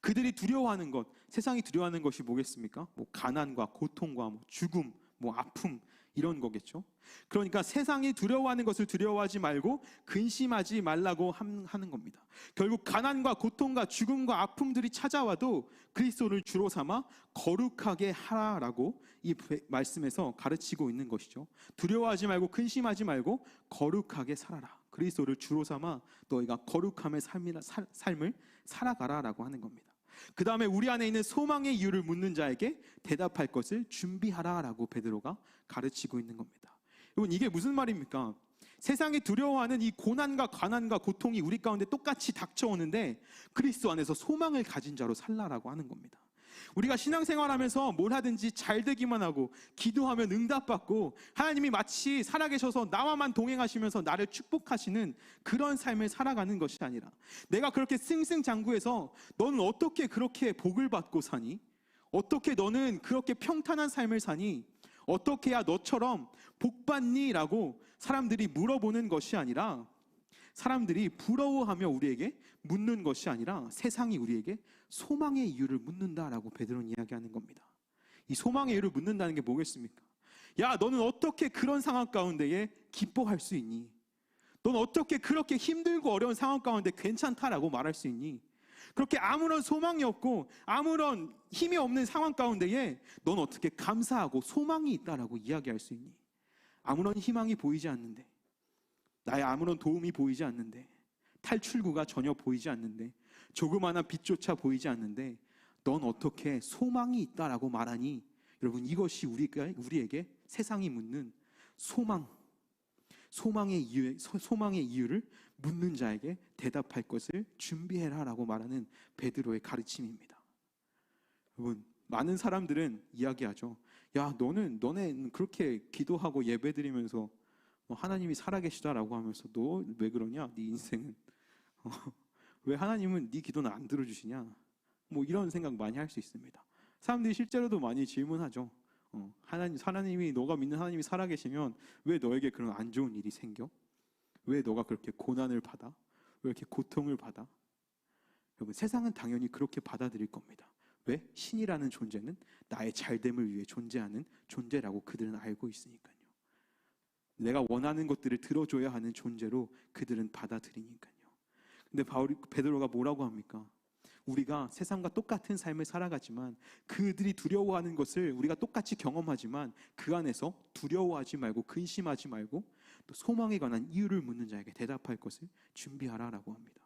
그들이 두려워하는 것, 세상이 두려워하는 것이 뭐겠습니까? 가난과 고통과 죽음, 아픔, 이런 거겠죠. 그러니까 세상이 두려워하는 것을 두려워하지 말고 근심하지 말라고 하는 겁니다. 결국 가난과 고통과 죽음과 아픔들이 찾아와도 그리스도를 주로 삼아 거룩하게 하라라고 이 말씀에서 가르치고 있는 것이죠. 두려워하지 말고 근심하지 말고 거룩하게 살아라. 그리스도를 주로 삼아 너희가 거룩함의 삶을 살아가라라고 하는 겁니다. 그 다음에 우리 안에 있는 소망의 이유를 묻는 자에게 대답할 것을 준비하라라고 베드로가 가르치고 있는 겁니다. 여러분, 이게 무슨 말입니까? 세상이 두려워하는 이 고난과 가난과 고통이 우리 가운데 똑같이 닥쳐오는데 그리스도 안에서 소망을 가진 자로 살라라고 하는 겁니다. 우리가 신앙생활하면서 뭘 하든지 잘 되기만 하고 기도하면 응답받고 하나님이 마치 살아계셔서 나와만 동행하시면서 나를 축복하시는 그런 삶을 살아가는 것이 아니라, 내가 그렇게 승승장구해서 너는 어떻게 그렇게 복을 받고 사니? 어떻게 너는 그렇게 평탄한 삶을 사니? 어떻게 해야 너처럼 복 받니? 라고 사람들이 물어보는 것이 아니라, 사람들이 부러워하며 우리에게 묻는 것이 아니라 세상이 우리에게 소망의 이유를 묻는다라고 베드로는 이야기하는 겁니다. 이 소망의 이유를 묻는다는 게 뭐겠습니까? 야, 너는 어떻게 그런 상황 가운데에 기뻐할 수 있니? 넌 어떻게 그렇게 힘들고 어려운 상황 가운데 괜찮다라고 말할 수 있니? 그렇게 아무런 소망이 없고 아무런 힘이 없는 상황 가운데에 넌 어떻게 감사하고 소망이 있다라고 이야기할 수 있니? 아무런 희망이 보이지 않는데, 나의 아무런 도움이 보이지 않는데, 탈출구가 전혀 보이지 않는데, 조그마한 빛조차 보이지 않는데 넌 어떻게 소망이 있다라고 말하니? 여러분, 이것이 우리에게 세상이 묻는 소망의 이유를 묻는 자에게 대답할 것을 준비해라라고 말하는 베드로의 가르침입니다. 여러분, 많은 사람들은 이야기하죠. 야, 너네는 그렇게 기도하고 예배드리면서 하나님이 살아계시다라고 하면서 너 왜 그러냐? 네 인생은 왜 하나님은 네 기도는 안 들어주시냐? 뭐 이런 생각 많이 할 수 있습니다. 사람들이 실제로도 많이 질문하죠. 하나님이, 너가 믿는 하나님이 살아계시면 왜 너에게 그런 안 좋은 일이 생겨? 왜 너가 그렇게 고난을 받아? 왜 이렇게 고통을 받아? 여러분, 세상은 당연히 그렇게 받아들일 겁니다. 왜? 신이라는 존재는 나의 잘됨을 위해 존재하는 존재라고 그들은 알고 있으니까요. 내가 원하는 것들을 들어줘야 하는 존재로 그들은 받아들이니까요. 근데 베드로가 뭐라고 합니까? 우리가 세상과 똑같은 삶을 살아가지만, 그들이 두려워하는 것을 우리가 똑같이 경험하지만 그 안에서 두려워하지 말고 근심하지 말고 또 소망에 관한 이유를 묻는 자에게 대답할 것을 준비하라라고 합니다.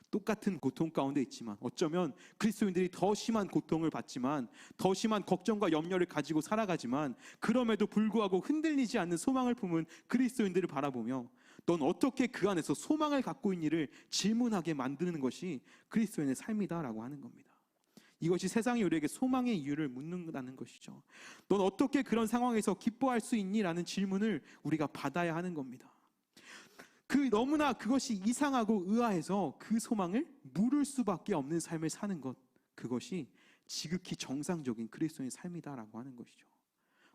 똑같은 고통 가운데 있지만, 어쩌면 그리스도인들이 더 심한 고통을 받지만, 더 심한 걱정과 염려를 가지고 살아가지만, 그럼에도 불구하고 흔들리지 않는 소망을 품은 그리스도인들을 바라보며 넌 어떻게 그 안에서 소망을 갖고 있니를 질문하게 만드는 것이 그리스도인의 삶이다라고 하는 겁니다. 이것이 세상이 우리에게 소망의 이유를 묻는다는 것이죠. 넌 어떻게 그런 상황에서 기뻐할 수 있니라는 질문을 우리가 받아야 하는 겁니다. 너무나 그것이 이상하고 의아해서 그 소망을 물을 수밖에 없는 삶을 사는 것, 그것이 지극히 정상적인 그리스도인의 삶이다라고 하는 것이죠.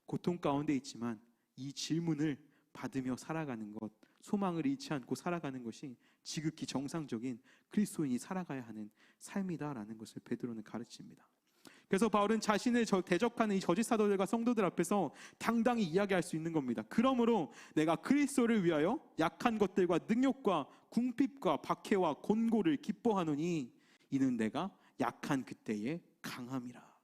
고통 가운데 있지만 이 질문을 받으며 살아가는 것, 소망을 잃지 않고 살아가는 것이 지극히 정상적인 그리스도인이 살아가야 하는 삶이다라는 것을 베드로는 가르칩니다. 그래서 바울은 자신을 대적하는 이 거짓 사도들과 성도들 앞에서 당당히 이야기할 수 있는 겁니다. 그러므로 내가 그리스도를 위하여 약한 것들과 능욕과 궁핍과 박해와 곤고를 기뻐하노니 이는 내가 약한 그때의 강함이라.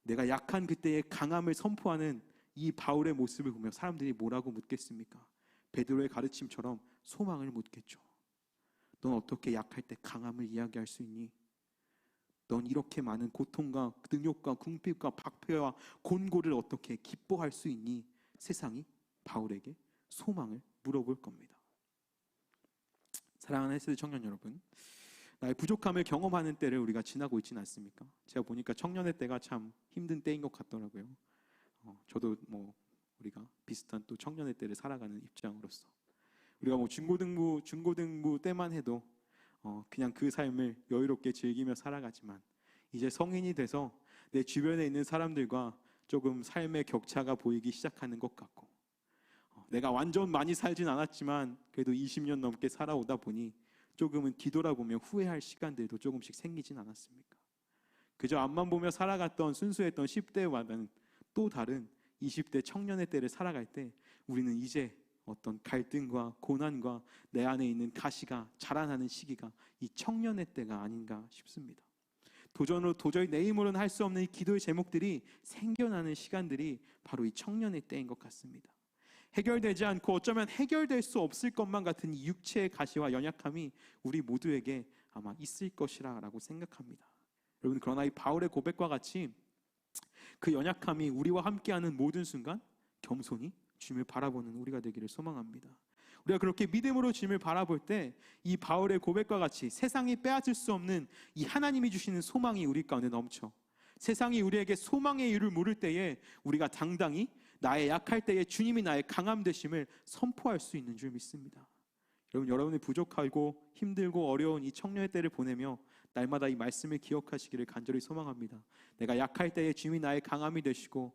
내가 약한 그때의 강함을 선포하는 이 바울의 모습을 보며 사람들이 뭐라고 묻겠습니까? 베드로의 가르침처럼 소망을 묻겠죠. 넌 어떻게 약할 때 강함을 이야기할 수 있니? 넌 이렇게 많은 고통과 능욕과 궁핍과 박해와 곤고를 어떻게 기뻐할 수 있니? 세상이 바울에게 소망을 물어볼 겁니다. 사랑하는 헬스 청년 여러분, 나의 부족함을 경험하는 때를 우리가 지나고 있지는 않습니까? 제가 보니까 청년의 때가 참 힘든 때인 것 같더라고요. 저도 우리가 비슷한 또 청년의 때를 살아가는 입장으로서 우리가 중고등부 때만 해도 그냥 그 삶을 여유롭게 즐기며 살아가지만, 이제 성인이 돼서 내 주변에 있는 사람들과 조금 삶의 격차가 보이기 시작하는 것 같고, 내가 완전 많이 살진 않았지만 그래도 20년 넘게 살아오다 보니 조금은 뒤돌아보며 후회할 시간들도 조금씩 생기진 않았습니까? 그저 앞만 보며 살아갔던 순수했던 10대와는 또 다른 20대 청년의 때를 살아갈 때 우리는 이제 어떤 갈등과 고난과 내 안에 있는 가시가 자라나는 시기가 이 청년의 때가 아닌가 싶습니다. 도저히 내 힘으로는 할 수 없는 이 기도의 제목들이 생겨나는 시간들이 바로 이 청년의 때인 것 같습니다. 해결되지 않고 어쩌면 해결될 수 없을 것만 같은 이 육체의 가시와 연약함이 우리 모두에게 아마 있을 것이라고 생각합니다. 여러분, 그러나 이 바울의 고백과 같이 그 연약함이 우리와 함께하는 모든 순간 겸손히 주님을 바라보는 우리가 되기를 소망합니다. 우리가 그렇게 믿음으로 주님을 바라볼 때 이 바울의 고백과 같이 세상이 빼앗을 수 없는 이 하나님이 주시는 소망이 우리 가운데 넘쳐 세상이 우리에게 소망의 이유를 물을 때에 우리가 당당히 나의 약할 때에 주님이 나의 강함 되심을 선포할 수 있는 줄 믿습니다. 여러분, 여러분이 부족하고 힘들고 어려운 이 청년의 때를 보내며 날마다 이 말씀을 기억하시기를 간절히 소망합니다. 내가 약할 때에 주님이 나의 강함이 되시고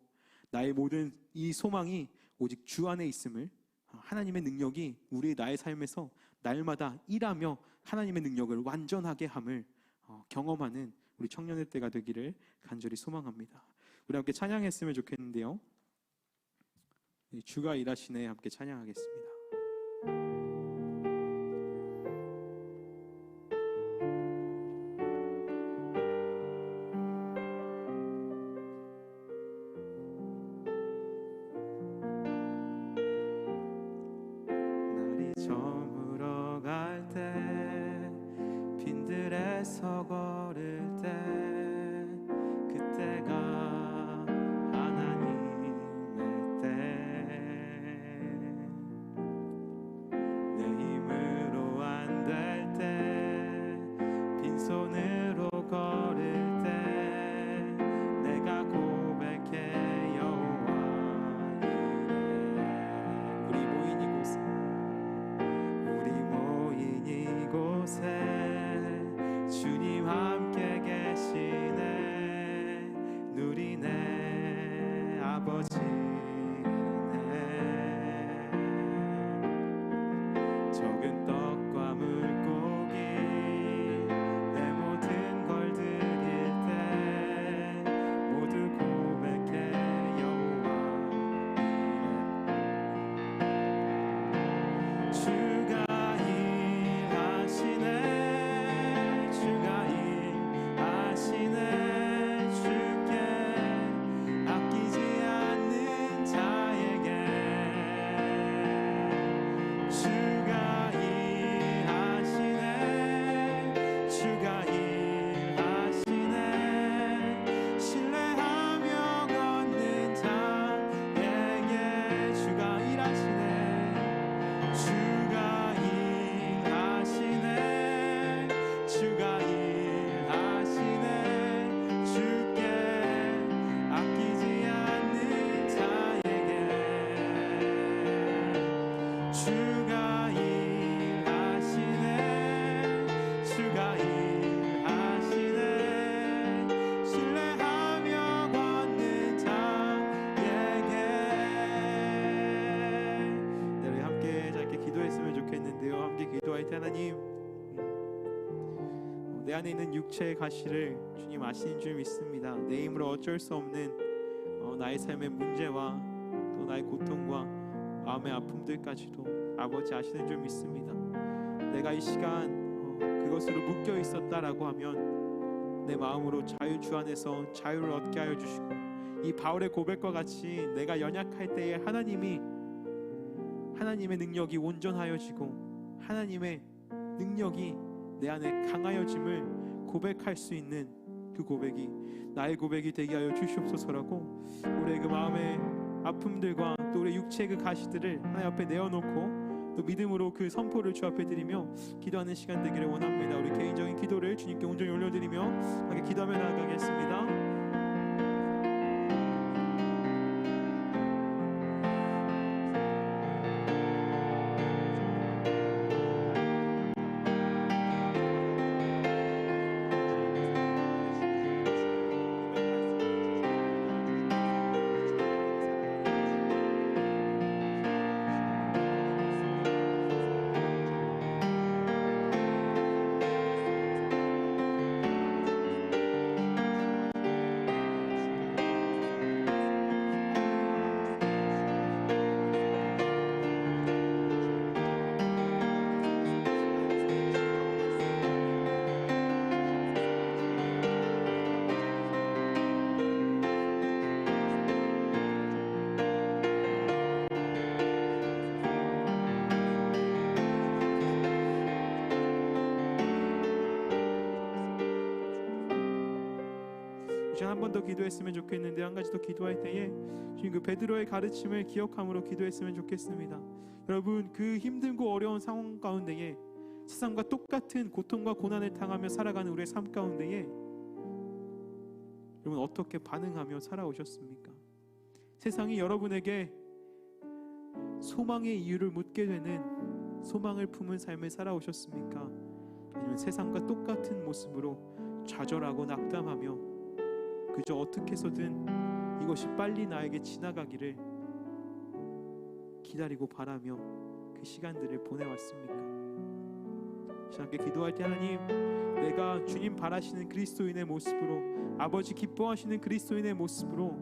나의 모든 이 소망이 오직 주 안에 있음을, 하나님의 능력이 우리 나의 삶에서 날마다 일하며 하나님의 능력을 완전하게 함을 경험하는 우리 청년의 때가 되기를 간절히 소망합니다. 우리 함께 찬양했으면 좋겠는데요. 주가 일하시네 함께 찬양하겠습니다. 날이 저물어 갈 때 빈들에서 걸을 때 그때가 하나님의 때 내 힘으로 안 될 때 빈손으로 걸을 때 내가 고백해 여호와 이래 우리 모인 이곳에 주님 함께 계시네 누리네 아버지네 적은 떡과 물고기 내 모든 걸 드릴 때 모두 고백해 여호와 이래 주가 일하시네 주가 일하시네 주께 아끼지 않는 자에게 주가 일하시네 주가 일하시네 신뢰하며 걷는 자에게 주가 일하시네 주가 일하시네 주가 일하시네 주께 아끼지 않는 자에게 주가 일하시네 주가 일하시네 신뢰하며 걷는 자에게 네, 우리 함께 짧게 기도했으면 좋겠는데요. 함께 기도할 때 하나님 내 안에 있는 육체의 가시를 주님 아시는 줄 믿습니다. 내 힘으로 어쩔 수 없는 나의 삶의 문제와 또 나의 고통과 마음의 아픔들까지도 아버지 아시는 줄 믿습니다. 내가 이 시간 그것으로 묶여 있었다라고 하면 내 마음으로 자유 주 안에서 자유를 얻게 하여 주시고 이 바울의 고백과 같이 내가 연약할 때에 하나님의 능력이 온전하여지고 하나님의 능력이 내 안에 강하여짐을 고백할 수 있는 그 고백이 나의 고백이 되게 하여 주시옵소서라고 우리의 그 마음의 아픔들과 또 우리의 육체의 그 가시들을 하나님 앞에 내어놓고 또 믿음으로 그 선포를 주 앞에 드리며 기도하는 시간 되기를 원합니다. 우리 개인적인 기도를 주님께 온전히 올려드리며 함께 기도하며 나아가겠습니다. 번 더 기도했으면 좋겠는데 한 가지 더 기도할 때에 주님 그 베드로의 가르침을 기억함으로 기도했으면 좋겠습니다. 여러분 그 힘들고 어려운 상황 가운데에 세상과 똑같은 고통과 고난을 당하며 살아가는 우리의 삶 가운데에 여러분 어떻게 반응하며 살아오셨습니까? 세상이 여러분에게 소망의 이유를 묻게 되는 소망을 품은 삶을 살아오셨습니까? 아니면 세상과 똑같은 모습으로 좌절하고 낙담하며 그저 어떻게 해서든 이것이 빨리 나에게 지나가기를 기다리고 바라며 그 시간들을 보내왔습니까? 함께 기도할 때 하나님, 내가 주님 바라시는 그리스도인의 모습으로, 아버지 기뻐하시는 그리스도인의 모습으로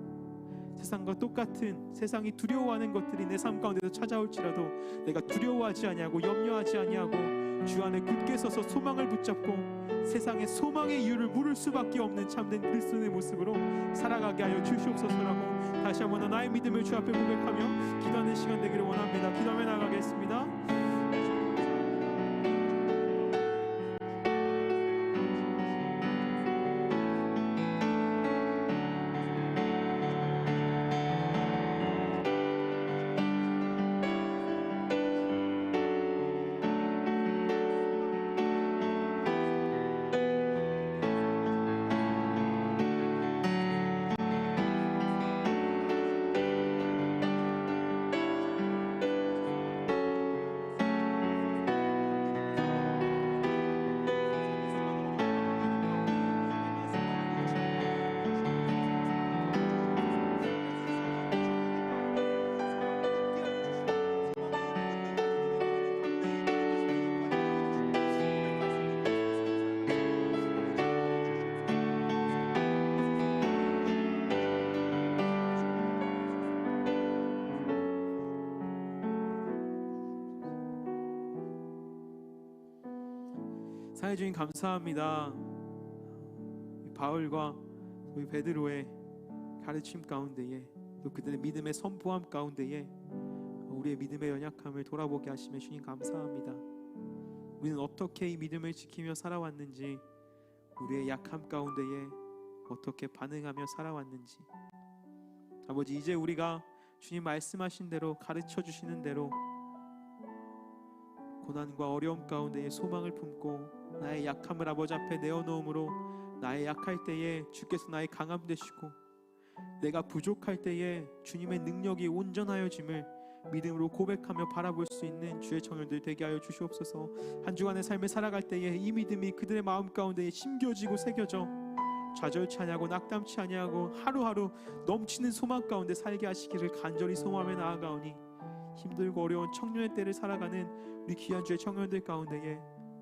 세상과 똑같은, 세상이 두려워하는 것들이 내 삶 가운데서 찾아올지라도 내가 두려워하지 아니하고 염려하지 아니하고 주 안에 굳게 서서 소망을 붙잡고 세상의 소망의 이유를 물을 수밖에 없는 참된 그리스도인의 모습으로 살아가게 하여 주시옵소서라고 다시 한번 나의 믿음을 주 앞에 고백하며 기도하는 시간 되기를 원합니다. 기도하며 나가겠습니다. 사랑의 주님 감사합니다. 바울과 우리 베드로의 가르침 가운데에 또 그들의 믿음의 선포함 가운데에 우리의 믿음의 연약함을 돌아보게 하시며 주님 감사합니다. 우리는 어떻게 이 믿음을 지키며 살아왔는지, 우리의 약함 가운데에 어떻게 반응하며 살아왔는지, 아버지 이제 우리가 주님 말씀하신 대로 가르쳐 주시는 대로 고난과 어려움 가운데에 소망을 품고 나의 약함을 아버지 앞에 내어놓음으로 나의 약할 때에 주께서 나의 강함 되시고 내가 부족할 때에 주님의 능력이 온전하여짐을 믿음으로 고백하며 바라볼 수 있는 주의 청년들 되게 하여 주시옵소서. 한 주간의 삶을 살아갈 때에 이 믿음이 그들의 마음 가운데에 심겨지고 새겨져 좌절치 아니하고 낙담치 아니하고 하루하루 넘치는 소망 가운데 살게 하시기를 간절히 소망하며 나아가오니 힘들고 어려운 청년의 때를 살아가는 우리 귀한 주의 청년들 가운데에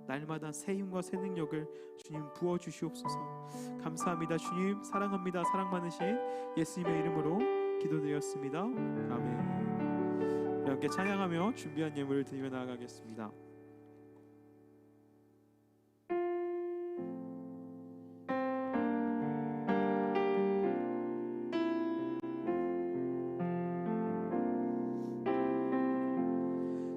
날마다 새 힘과 새 능력을 주님 부어주시옵소서. 감사합니다. 주님 사랑합니다. 사랑 많으신 예수님의 이름으로 기도드렸습니다. 아멘. 함께 찬양하며 준비한 예물을 드리며 나아가겠습니다.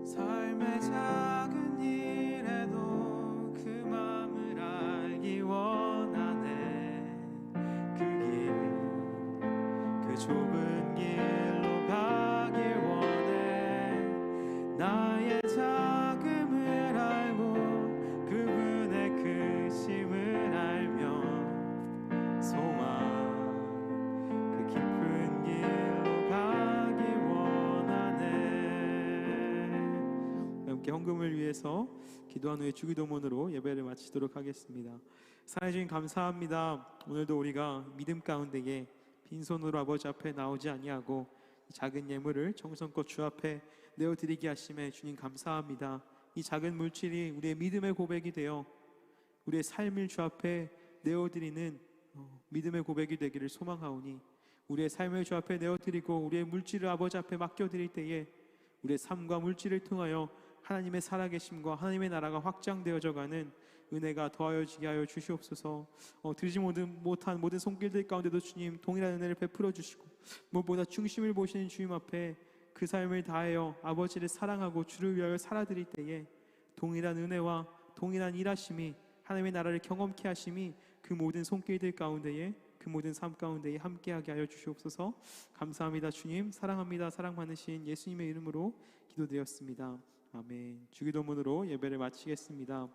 삶의 작은 일에도 그 마음을 알기 원하네. 그 길, 그 좁은 길로 가길 원해. 나의 작음을 알고 그분의 크심을 알며 소망 그 깊은 길로 가길 원하네. 함께 헌금을 위해서 기도한 후에 주기도문으로 예배를 마치도록 하겠습니다. 사랑해 주님 감사합니다. 오늘도 우리가 믿음 가운데에 빈손으로 아버지 앞에 나오지 아니하고 작은 예물을 정성껏 주 앞에 내어드리게 하심에 주님 감사합니다. 이 작은 물질이 우리의 믿음의 고백이 되어 우리의 삶을 주 앞에 내어드리는 믿음의 고백이 되기를 소망하오니 우리의 삶을 주 앞에 내어드리고 우리의 물질을 아버지 앞에 맡겨드릴 때에 우리의 삶과 물질을 통하여 하나님의 살아계심과 하나님의 나라가 확장되어져 가는 은혜가 더하여지게 하여 주시옵소서. 드리지 못한 모든 손길들 가운데도 주님 동일한 은혜를 베풀어 주시고 무엇보다 중심을 보시는 주님 앞에 그 삶을 다하여 아버지를 사랑하고 주를 위하여 살아드릴 때에 동일한 은혜와 동일한 일하심이 하나님의 나라를 경험케 하심이 그 모든 손길들 가운데에 그 모든 삶 가운데 함께하게 하여 주시옵소서. 감사합니다 주님. 사랑합니다. 사랑 많으신 예수님의 이름으로 기도드렸습니다. 아멘. 주기도문으로 예배를 마치겠습니다.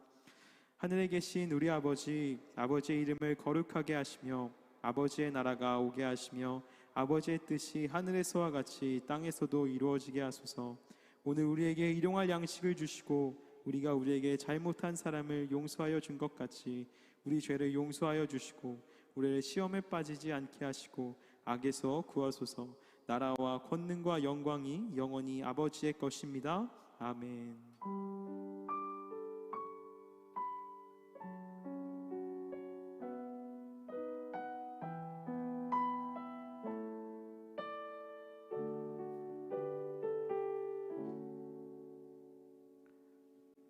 하늘에 계신 우리 아버지, 아버지의 이름을 거룩하게 하시며 아버지의 나라가 오게 하시며 아버지의 뜻이 하늘에서와 같이 땅에서도 이루어지게 하소서. 오늘 우리에게 일용할 양식을 주시고 우리가 우리에게 잘못한 사람을 용서하여 준 것 같이 우리 죄를 용서하여 주시고 우리를 시험에 빠지지 않게 하시고 악에서 구하소서. 나라와 권능과 영광이 영원히 아버지의 것입니다. 아멘.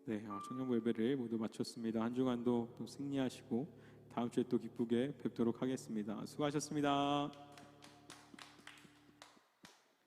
네, 청년부 예배를 모두 마쳤습니다. 한 주간도 또 승리하시고 다음 주에 또 기쁘게 뵙도록 하겠습니다. 수고하셨습니다.